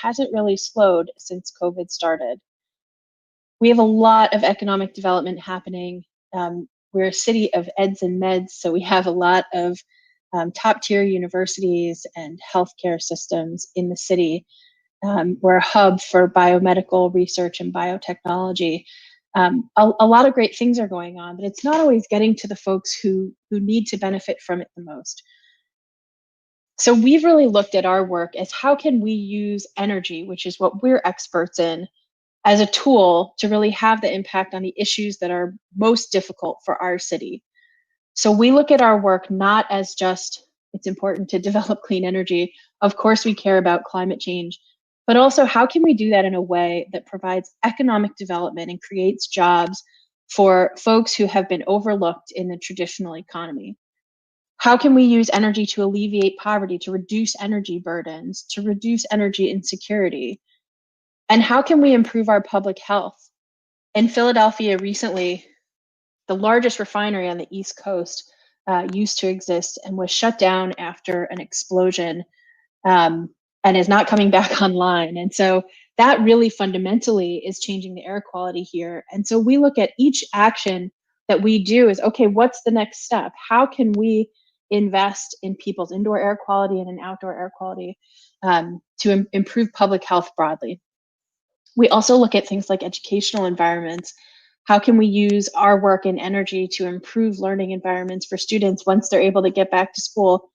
hasn't really slowed since COVID started. We have a lot of economic development happening. We're a city of eds and meds, so we have a lot of top tier universities and healthcare systems in the city. We're a hub for biomedical research and biotechnology. A lot of great things are going on, but it's not always getting to the folks who need to benefit from it the most. So we've really looked at our work as how can we use energy, which is what we're experts in, as a tool to really have the impact on the issues that are most difficult for our city. So we look at our work not as just, it's important to develop clean energy. Of course, we care about climate change, but also how can we do that in a way that provides economic development and creates jobs for folks who have been overlooked in the traditional economy? How can we use energy to alleviate poverty, to reduce energy burdens, to reduce energy insecurity? And how can we improve our public health? In Philadelphia recently, the largest refinery on the East Coast used to exist and was shut down after an explosion and is not coming back online. And so that really fundamentally is changing the air quality here. And so we look at each action that we do as, okay, what's the next step? How can we invest in people's indoor air quality and in outdoor air quality to improve public health broadly? We also look at things like educational environments. How can we use our work in energy to improve learning environments for students once they're able to get back to school,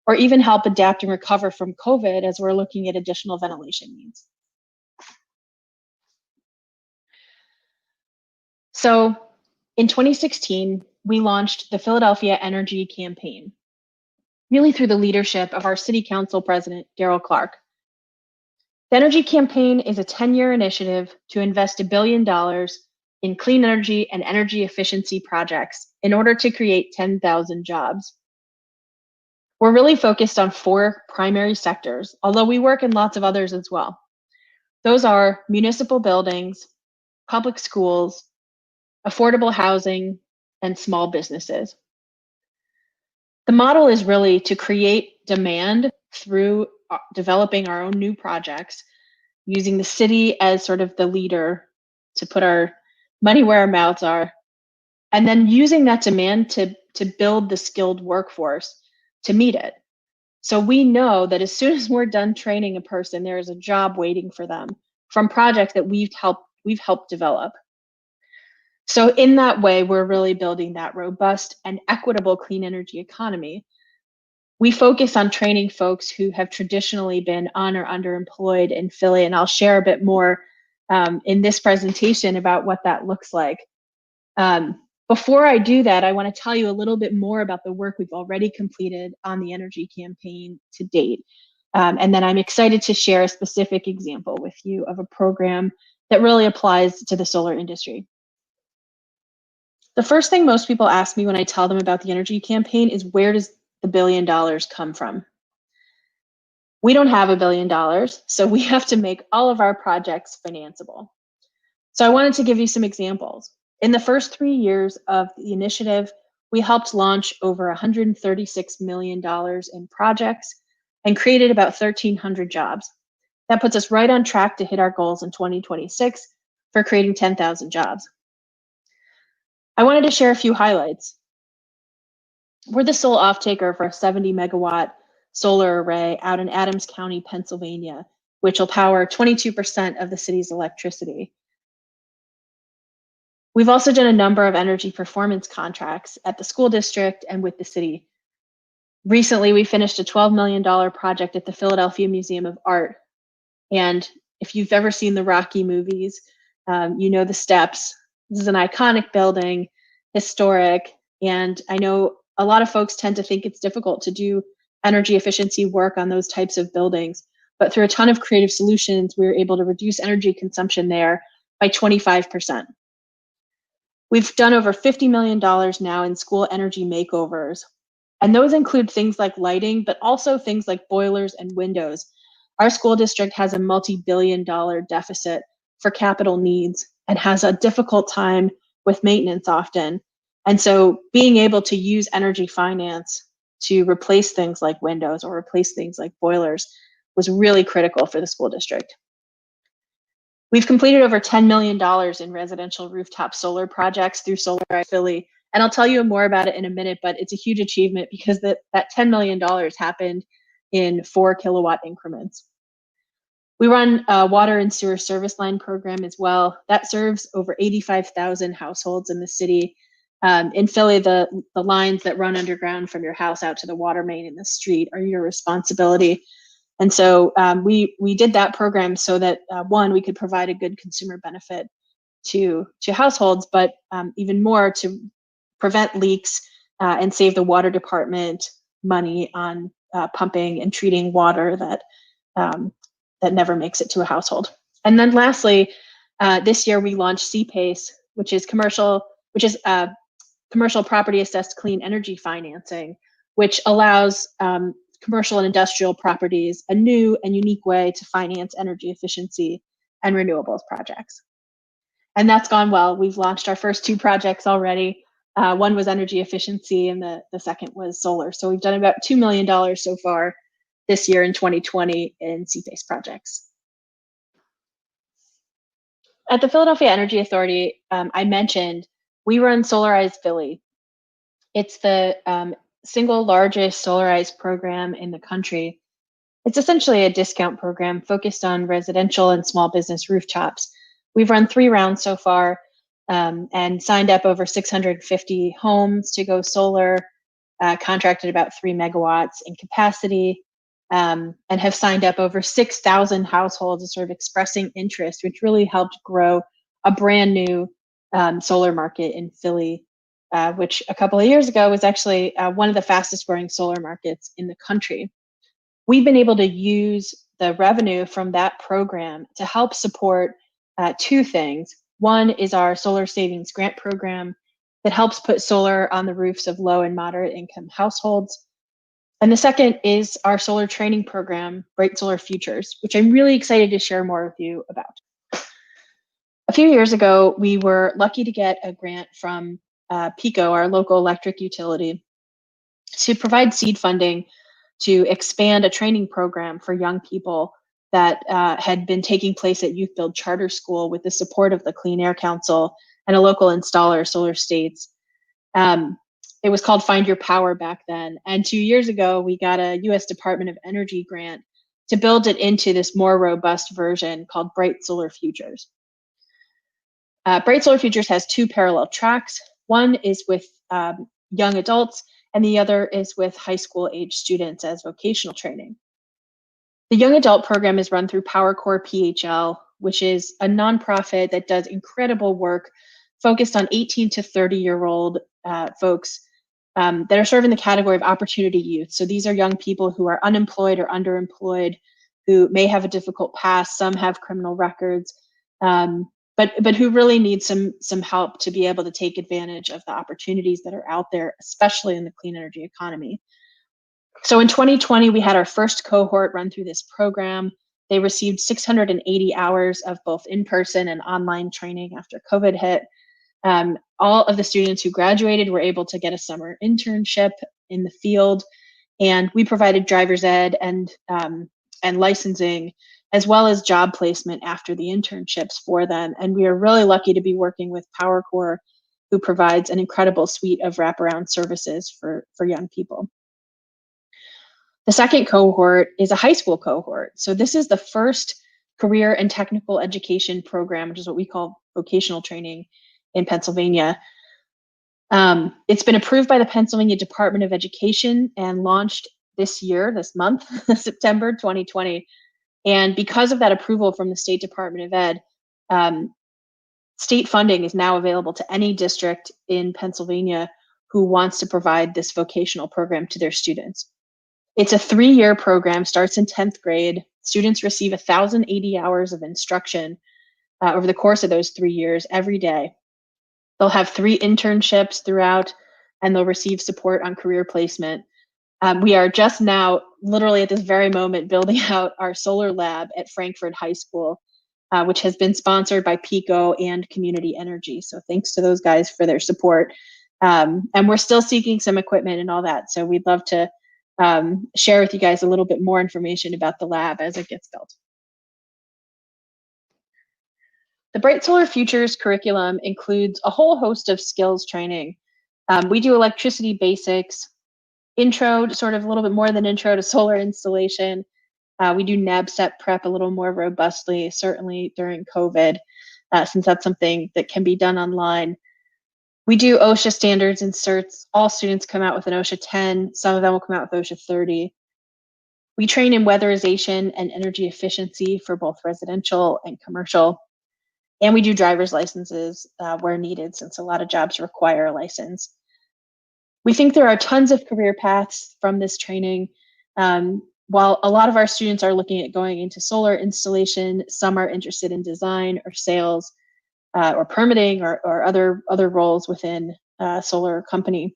or even help adapt and recover from COVID as we're looking at additional ventilation needs? So in 2016, we launched the Philadelphia Energy Campaign, really through the leadership of our City Council President, Darrell Clark. The Energy Campaign is a 10-year initiative to invest $1 billion in clean energy and energy efficiency projects in order to create 10,000 jobs. We're really focused on 4 primary sectors, although we work in lots of others as well. Those are municipal buildings, public schools, affordable housing, and small businesses. The model is really to create demand through developing our own new projects, using the city as sort of the leader to put our money where our mouths are, and then using that demand to build the skilled workforce to meet it. So we know that as soon as we're done training a person, there is a job waiting for them from projects that we've helped develop. So in that way, we're really building that robust and equitable clean energy economy. We focus on training folks who have traditionally been on or underemployed in Philly, and I'll share a bit more in this presentation about what that looks like. Before I do that, I want to tell you a little bit more about the work we've already completed on the Energy Campaign to date. And then I'm excited to share a specific example with you of a program that really applies to the solar industry. The first thing most people ask me when I tell them about the Energy Campaign is, where does the $1 billion come from? We don't have $1 billion, so we have to make all of our projects financeable. So I wanted to give you some examples. In the first 3 years of the initiative, we helped launch over $136 million in projects and created about 1,300 jobs. That puts us right on track to hit our goals in 2026 for creating 10,000 jobs. I wanted to share a few highlights. We're the sole off-taker for a 70 megawatt solar array out in Adams County, Pennsylvania, which will power 22% of the city's electricity. We've also done a number of energy performance contracts at the school district and with the city. Recently, we finished a $12 million project at the Philadelphia Museum of Art. And if you've ever seen the Rocky movies, you know the steps. This is an iconic building, historic, and I know a lot of folks tend to think it's difficult to do energy efficiency work on those types of buildings. But through a ton of creative solutions, we were able to reduce energy consumption there by 25%. We've done over $50 million now in school energy makeovers. And those include things like lighting, but also things like boilers and windows. Our school district has a multi-billion-dollar deficit for capital needs and has a difficult time with maintenance often. And so being able to use energy finance to replace things like windows or replace things like boilers was really critical for the school district. We've completed over $10 million in residential rooftop solar projects through Solar+Storage Philly, and I'll tell you more about it in a minute, but it's a huge achievement because that $10 million happened in 4 kilowatt increments. We run a water and sewer service line program as well. That serves over 85,000 households in the city. In Philly, the lines that run underground from your house out to the water main in the street are your responsibility. And so we did that program so that, one, we could provide a good consumer benefit to households, but even more to prevent leaks and save the water department money on pumping and treating water that never makes it to a household. And then lastly, this year we launched CPACE, which is commercial property assessed clean energy financing, which allows commercial and industrial properties a new and unique way to finance energy efficiency and renewables projects. And that's gone well. We've launched our first 2 projects already. One was energy efficiency and the second was solar. So we've done about $2 million so far this year in 2020 in CPACE projects. At the Philadelphia Energy Authority, I mentioned we run Solarized Philly. It's the single largest solarized program in the country. It's essentially a discount program focused on residential and small business rooftops. We've run 3 rounds so far and signed up over 650 homes to go solar, contracted about 3 megawatts in capacity, and have signed up over 6,000 households sort of expressing interest, which really helped grow a brand new solar market in Philly, which a couple of years ago was actually one of the fastest growing solar markets in the country. We've been able to use the revenue from that program to help support 2 things. One is our solar savings grant program that helps put solar on the roofs of low and moderate income households. And the second is our solar training program, Bright Solar Futures, which I'm really excited to share more with you about. A few years ago, we were lucky to get a grant from PECO, our local electric utility, to provide seed funding to expand a training program for young people that had been taking place at Youth Build Charter School with the support of the Clean Air Council and a local installer, Solar States. It was called Find Your Power back then. And 2 years ago, we got a US Department of Energy grant to build it into this more robust version called Bright Solar Futures. Bright Solar Futures has 2 parallel tracks. One is with young adults, and the other is with high school age students as vocational training. The young adult program is run through PowerCore PHL, which is a nonprofit that does incredible work focused on 18 to 30-year-old folks that are sort of in the category of opportunity youth. So these are young people who are unemployed or underemployed, who may have a difficult past, some have criminal records, but who really need some help to be able to take advantage of the opportunities that are out there, especially in the clean energy economy. So in 2020, we had our first cohort run through this program. They received 680 hours of both in-person and online training after COVID hit. All of the students who graduated were able to get a summer internship in the field, and we provided driver's ed and licensing, as well as job placement after the internships for them. And we are really lucky to be working with PowerCore, who provides an incredible suite of wraparound services for young people. The second cohort is a high school cohort. So this is the first career and technical education program, which is what we call vocational training in Pennsylvania. It's been approved by the Pennsylvania Department of Education and launched this month, September 2020. And because of that approval from the State Department of Ed, state funding is now available to any district in Pennsylvania who wants to provide this vocational program to their students. It's a 3-year program, starts in 10th grade. Students receive 1,080 hours of instruction over the course of those 3 years every day. They'll have 3 internships throughout, and they'll receive support on career placement. We are just now, literally at this very moment, building out our solar lab at Frankfurt High School, which has been sponsored by PECO and Community Energy. So thanks to those guys for their support. And we're still seeking some equipment and all that. So we'd love to share with you guys a little bit more information about the lab as it gets built. The Bright Solar Futures curriculum includes a whole host of skills training. We do electricity basics, intro, sort of a little bit more than intro to solar installation. We do NABCEP prep a little more robustly, certainly during COVID, since that's something that can be done online. We do OSHA standards and certs. All students come out with an OSHA 10. Some of them will come out with OSHA 30. We train in weatherization and energy efficiency for both residential and commercial. And we do driver's licenses where needed, since a lot of jobs require a license. We think there are tons of career paths from this training. While a lot of our students are looking at going into solar installation, some are interested in design or sales or permitting or other roles within a solar company.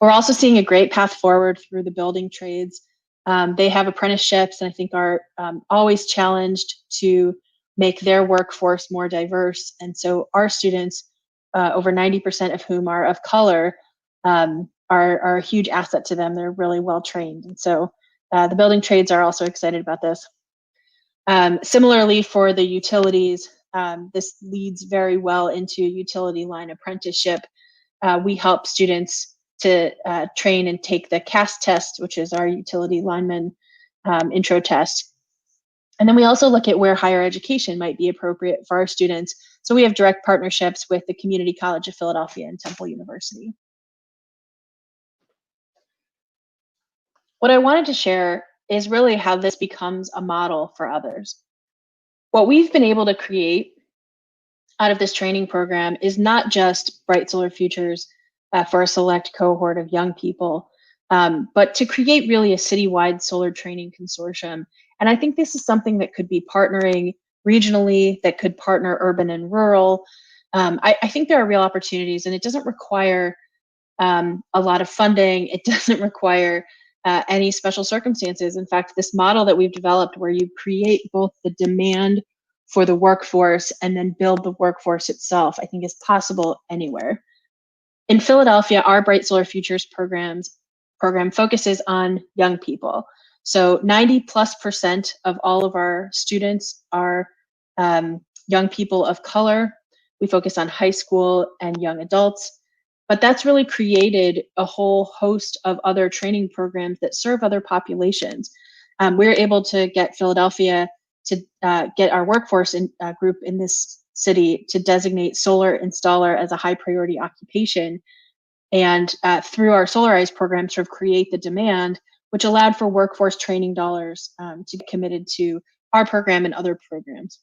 We're also seeing a great path forward through the building trades. They have apprenticeships, and I think are always challenged to make their workforce more diverse. And so our students, over 90% of whom are of color, are a huge asset to them. They're really well trained. And so the building trades are also excited about this. Similarly, for the utilities, this leads very well into utility line apprenticeship. We help students to train and take the CAST test, which is our utility lineman intro test. And then we also look at where higher education might be appropriate for our students. So we have direct partnerships with the Community College of Philadelphia and Temple University. What I wanted to share is really how this becomes a model for others. What we've been able to create out of this training program is not just Bright Solar Futures for a select cohort of young people, but to create really a citywide solar training consortium. And I think this is something that could be partnering regionally, that could partner urban and rural. I think there are real opportunities, and it doesn't require a lot of funding. It doesn't require any special circumstances. In fact, this model that we've developed where you create both the demand for the workforce and then build the workforce itself, I think is possible anywhere. In Philadelphia, our Bright Solar Futures program focuses on young people. So 90+% of all of our students are young people of color. We focus on high school and young adults. But that's really created a whole host of other training programs that serve other populations. We're able to get Philadelphia to get our workforce group in this city to designate solar installer as a high priority occupation. And through our Solarize program, sort of create the demand, which allowed for workforce training dollars to be committed to our program and other programs.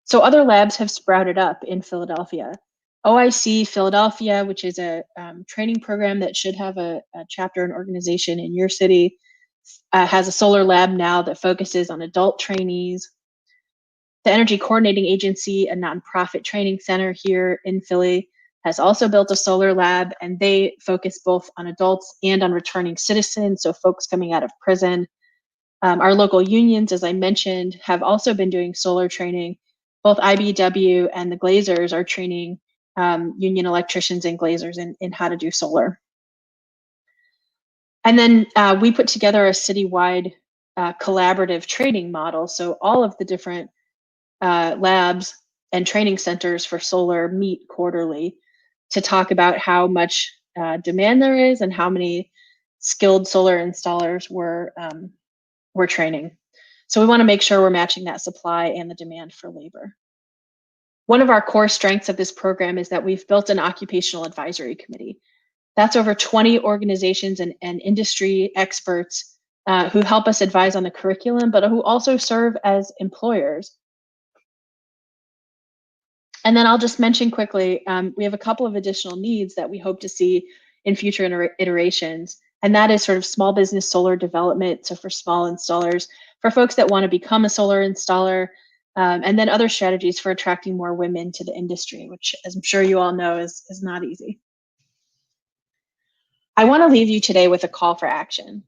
So other labs have sprouted up in Philadelphia. OIC Philadelphia, which is a training program that should have a chapter and organization in your city, has a solar lab now that focuses on adult trainees. The Energy Coordinating Agency, a nonprofit training center here in Philly, has also built a solar lab, and they focus both on adults and on returning citizens, so folks coming out of prison. Our local unions, as I mentioned, have also been doing solar training. Both IBEW and the Glazers are training union electricians and glazers in how to do solar. And then we put together a citywide collaborative training model. So all of the different labs and training centers for solar meet quarterly to talk about how much demand there is and how many skilled solar installers we're training. So we want to make sure we're matching that supply and the demand for labor. One of our core strengths of this program is that we've built an occupational advisory committee. That's over 20 organizations and industry experts who help us advise on the curriculum, but who also serve as employers. And then I'll just mention quickly, we have a couple of additional needs that we hope to see in future iterations. And that is sort of small business solar development. So for small installers, for folks that want to become a solar installer, and then other strategies for attracting more women to the industry, which, as I'm sure you all know, is not easy. I want to leave you today with a call for action.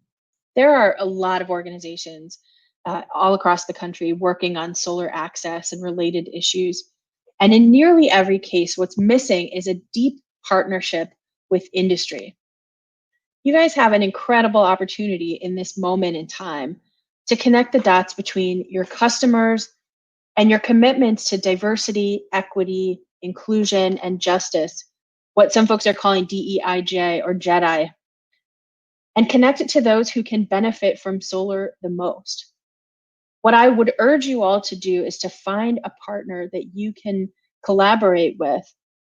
There are a lot of organizations all across the country working on solar access and related issues. And in nearly every case, what's missing is a deep partnership with industry. You guys have an incredible opportunity in this moment in time to connect the dots between your customers and your commitments to diversity, equity, inclusion, and justice, what some folks are calling DEIJ or JEDI, and connect it to those who can benefit from solar the most. What I would urge you all to do is to find a partner that you can collaborate with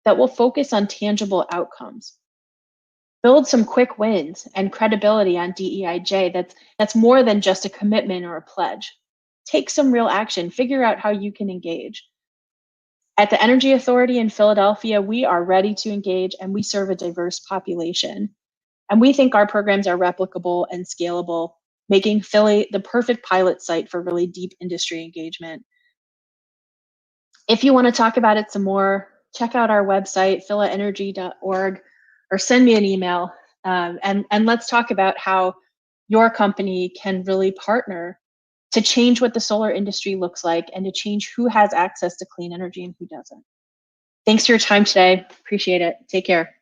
that will focus on tangible outcomes. Build some quick wins and credibility on DEIJ that's more than just a commitment or a pledge. Take some real action, figure out how you can engage. At the Energy Authority in Philadelphia, we are ready to engage and we serve a diverse population. And we think our programs are replicable and scalable, making Philly the perfect pilot site for really deep industry engagement. If you want to talk about it some more, check out our website, philaenergy.org, or send me an email. And let's talk about how your company can really partner to change what the solar industry looks like and to change who has access to clean energy and who doesn't. Thanks for your time today. Appreciate it. Take care.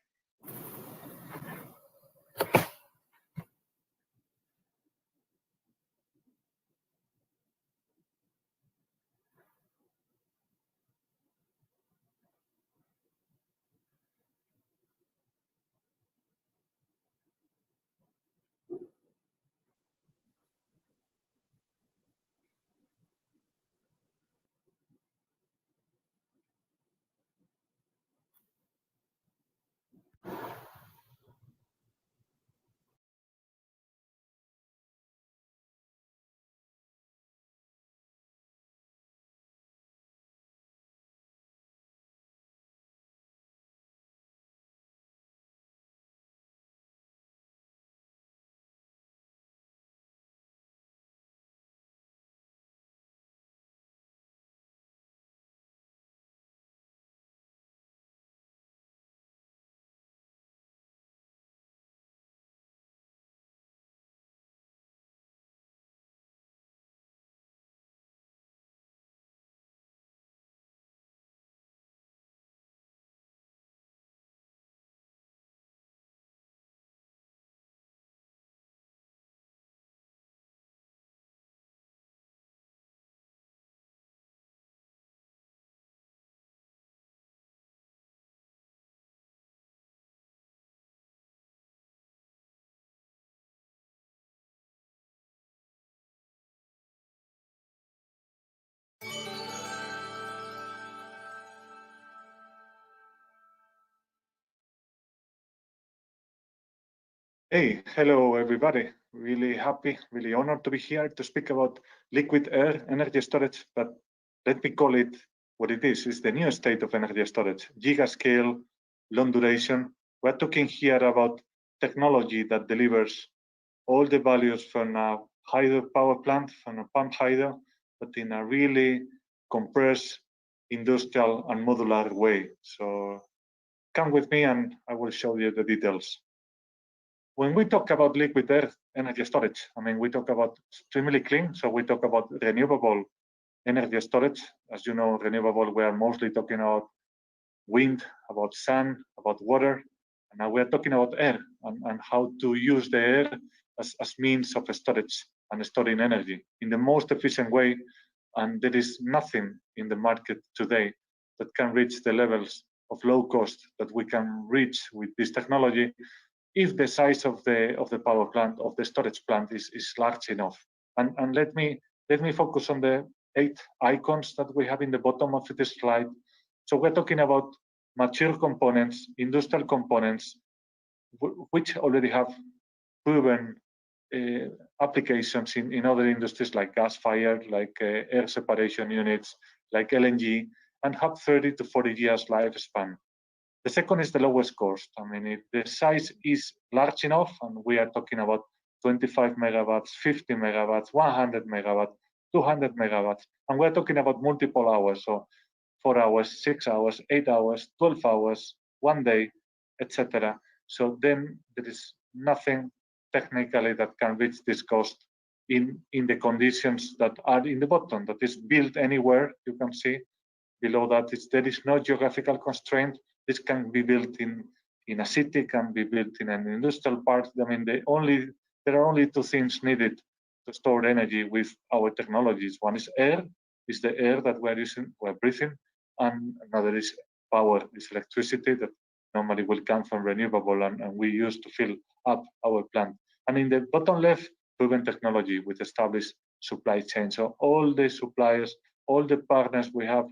Hey, hello everybody. Really happy, really honored to be here to speak about liquid air energy storage, but let me call it what it is. It's the new state of energy storage, gigascale, long duration. We're talking here about technology that delivers all the values from a hydro power plant, from a pump hydro, but in a really compressed, industrial and modular way. So come with me and I will show you the details. When we talk about liquid air energy storage, I mean, we talk about extremely clean. So we talk about renewable energy storage. As you know, renewable, we are mostly talking about wind, about sun, about water. And now we're talking about air and how to use the air as means of storage and storing energy in the most efficient way. And there is nothing in the market today that can reach the levels of low cost that we can reach with this technology if the size of the power plant, of the storage plant is large enough. And let me focus on the 8 icons that we have in the bottom of this slide. So we're talking about mature components, industrial components, which already have proven applications in other industries like gas-fired, like air separation units, like LNG, and have 30 to 40 years lifespan. The second is the lowest cost. I mean, the size is large enough, and we are talking about 25 megawatts, 50 megawatts, 100 megawatts, 200 megawatts, and we're talking about multiple hours. So 4 hours, 6 hours, 8 hours, 12 hours, 1 day, etc. So then there is nothing technically that can reach this cost in the conditions that are in the bottom, that is built anywhere. You can see below that there is no geographical constraint. This can be built in in a city, can be built in an industrial park. I mean, there are only two things needed to store energy with our technologies. One is air, is the air that we're breathing, and another is power, is electricity that normally will come from renewable and we use to fill up our plant. And in the bottom left, proven technology with established supply chain. So all the suppliers, all the partners we have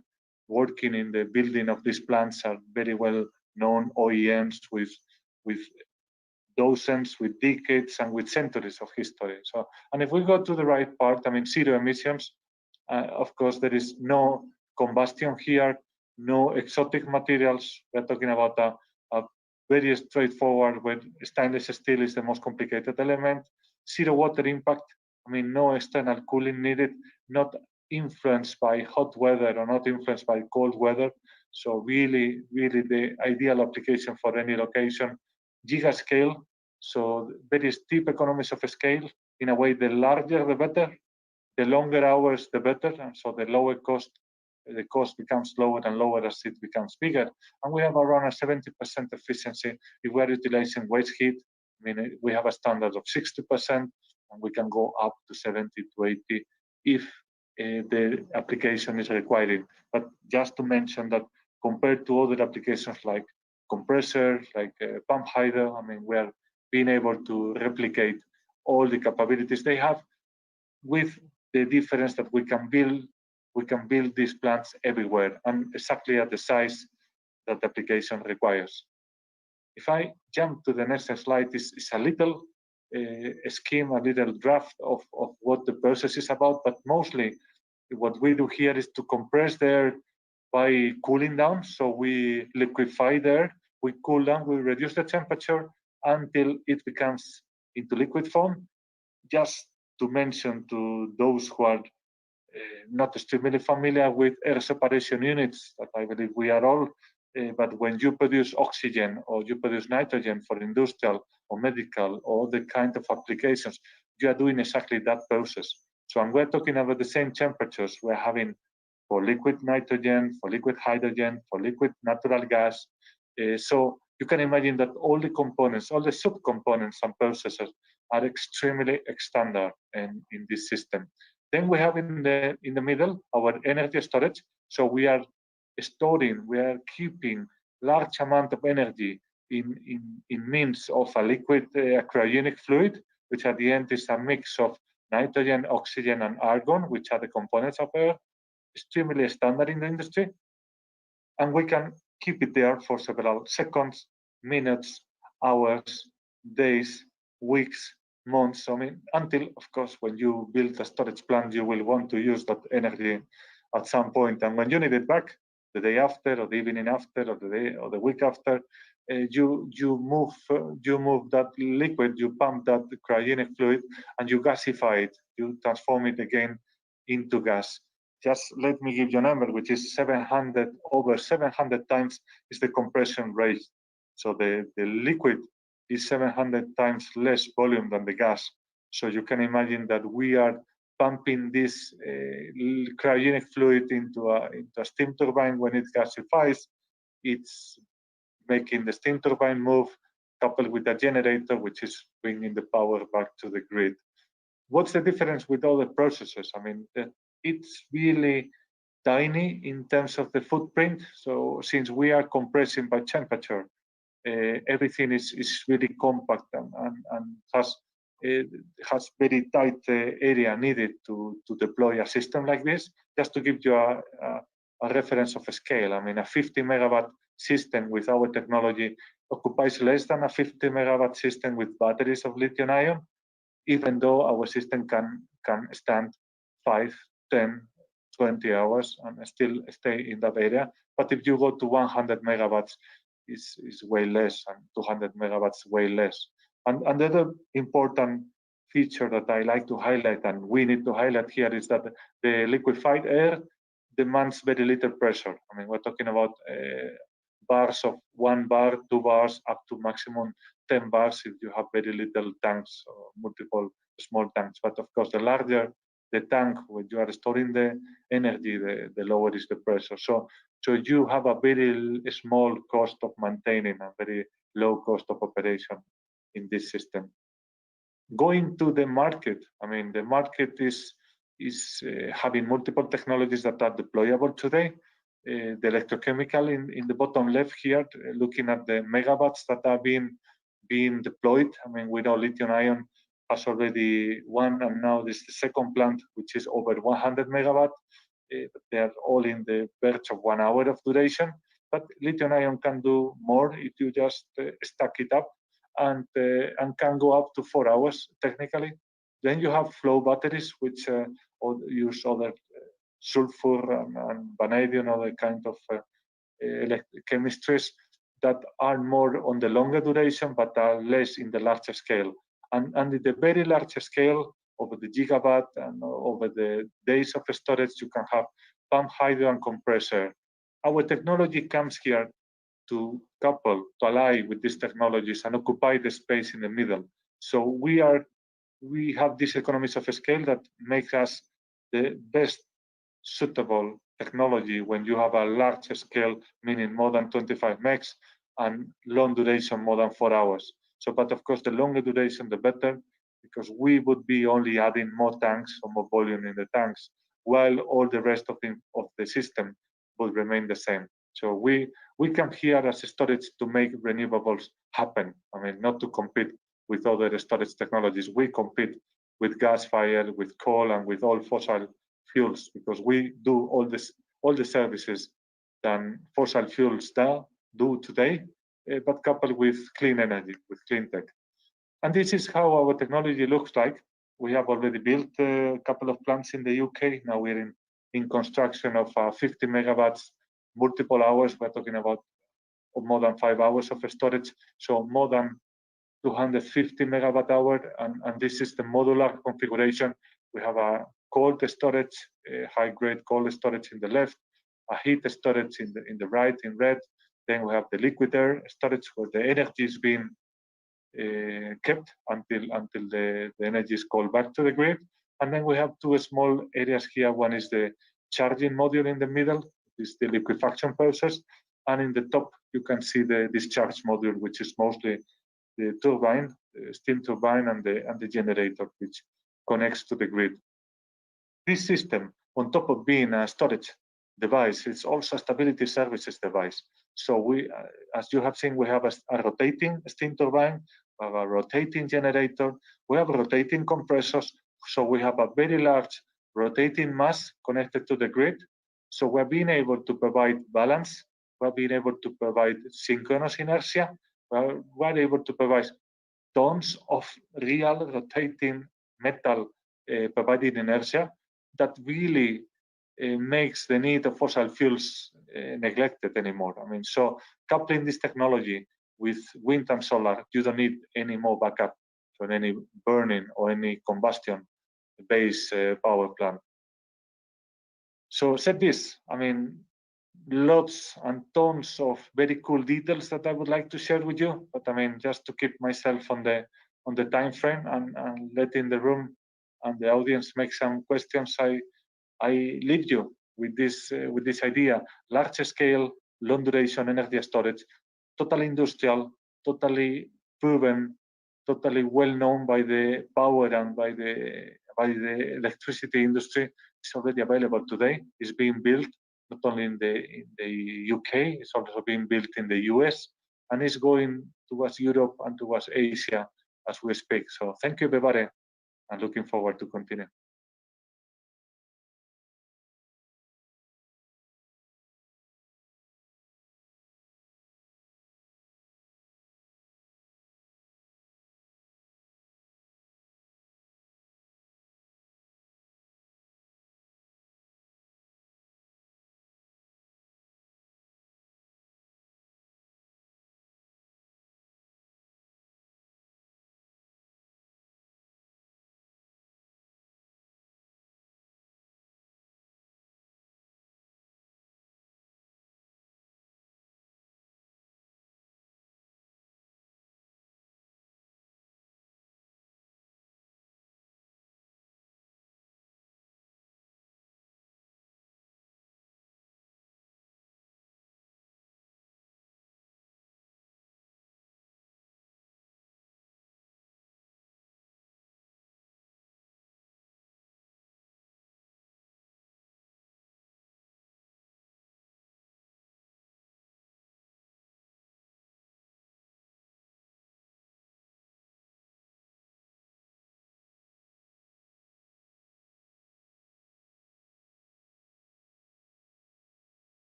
working in the building of these plants are very well known OEMs with dozens, with decades, and with centuries of history. So, and if we go to the right part, I mean, zero emissions. Of course, there is no combustion here, no exotic materials. We're talking about a very straightforward, where stainless steel is the most complicated element. Zero water impact. I mean, no external cooling needed, not influenced by hot weather or not influenced by cold weather. So really, really the ideal application for any location. Giga scale, so very steep economies of scale. In a way, the larger the better, the longer hours the better, and so the lower cost, the cost becomes lower and lower as it becomes bigger. And we have around a 70% efficiency if we're utilizing waste heat. I mean, we have a standard of 60%, and we can go up to 70 to 80 if the application is requiring. But just to mention that compared to other applications like compressors, like pump hydro, I mean, we are being able to replicate all the capabilities they have, with the difference that we can build these plants everywhere and exactly at the size that the application requires. If I jump to the next slide, it's a little scheme, a little draft of what the process is about, but mostly what we do here is to compress the air by cooling down. So we liquefy the air, we cool down, we reduce the temperature until it becomes into liquid form. Just to mention to those who are not extremely familiar with air separation units, that I believe we are all, but when you produce oxygen or you produce nitrogen for industrial or medical or the kind of applications, you are doing exactly that process. So when we're talking about the same temperatures we're having for liquid nitrogen, for liquid hydrogen, for liquid natural gas. So you can imagine that all the components, all the subcomponents and processes are extremely standard in this system. Then we have in the middle our energy storage. So we are storing, we are keeping large amount of energy in means of a liquid cryogenic fluid, which at the end is a mix of nitrogen, oxygen, and argon, which are the components of air, extremely standard in the industry. And we can keep it there for several seconds, minutes, hours, days, weeks, months. I mean, until, of course, when you build a storage plant, you will want to use that energy at some point. And when you need it back, the day after, or the evening after, or the day or the week after, you move that liquid, you pump that cryogenic fluid, and you gasify it. You transform it again into gas. Just let me give you a number, which is 700, over 700 times is the compression rate. So the liquid is 700 times less volume than the gas. So you can imagine that we are pumping this cryogenic fluid into a steam turbine. When it gasifies, it's making the steam turbine move, coupled with a generator, which is bringing the power back to the grid. What's the difference with other processes? I mean, it's really tiny in terms of the footprint. So since we are compressing by temperature, everything is really compact and has very tight area needed to deploy a system like this. Just to give you a reference of a scale, I mean, a 50 megawatt system with our technology occupies less than a 50 megawatt system with batteries of lithium ion, even though our system can stand 5, 10, 20 hours and still stay in that area. But if you go to 100 megawatts, is way less, and 200 megawatts way less. And another important feature that I like to highlight, and we need to highlight here, is that the liquefied air demands very little pressure. I mean, we're talking about bars of 1 bar, 2 bars, up to maximum 10 bars if you have very little tanks or multiple small tanks. But of course, the larger the tank, when you are storing the energy, the lower is the pressure. So So you have a very small cost of maintaining and very low cost of operation in this system. Going to the market, I mean, the market is having multiple technologies that are deployable today. The electrochemical in the bottom left here, looking at the megawatts that are being deployed. I mean, we know lithium-ion has already one, and now this is the second plant, which is over 100 megawatt. They are all in the verge of 1 hour of duration. But lithium-ion can do more if you just stack it up, and can go up to 4 hours technically. Then you have flow batteries, which use other sulfur and vanadium, other kind of chemistries that are more on the longer duration, but are less in the larger scale. And in the very large scale, over the gigawatt and over the days of storage, you can have pump hydro and compressor. Our technology comes here to couple, to ally with these technologies and occupy the space in the middle. So we have these economies of scale that make us the best suitable technology when you have a large scale, meaning more than 25 megs, and long duration, more than 4 hours. So, but of course, the longer duration, the better, because we would be only adding more tanks or more volume in the tanks, while all the rest of the system would remain the same. So we come here as a storage to make renewables happen. I mean, not to compete with other storage technologies. We compete with gas fire, with coal, and with all fossil fuels, because we do all the services that fossil fuels do today, but coupled with clean energy, with clean tech. And this is how our technology looks like. We have already built a couple of plants in the UK. Now we're in construction of 50 megawatts, multiple hours. We're talking about more than 5 hours of storage, so more than 250 megawatt hour. And this is the modular configuration. We have a cold storage, high-grade cold storage in the left, a heat storage in the right, in red. Then we have the liquid air storage, where the energy is being kept until the energy is called back to the grid. And then we have two small areas here. One is the charging module in the middle, is the liquefaction process. And in the top, you can see the discharge module, which is mostly the turbine, the steam turbine, and the generator, which connects to the grid. This system, on top of being a storage device, it's also a stability services device. So we, as you have seen, we have a rotating steam turbine, we have a rotating generator, we have rotating compressors. So we have a very large rotating mass connected to the grid. So we're being able to provide balance, we're being able to provide synchronous inertia, we're able to provide tons of real rotating metal providing inertia that really makes the need of fossil fuels neglected anymore. I mean, so coupling this technology with wind and solar, you don't need any more backup for any burning or any combustion-based power plant. So said this, I mean, lots and tons of very cool details that I would like to share with you, but I mean, just to keep myself on the time frame and letting the room and the audience make some questions, I leave you with this idea: large scale, long duration energy storage, totally industrial, totally proven, totally well known by the power and by the electricity industry. It's already available today. It's being built not only in the UK, it's also being built in the US, and it's going towards Europe and towards Asia as we speak. So thank you, everybody. I'm looking forward to continue.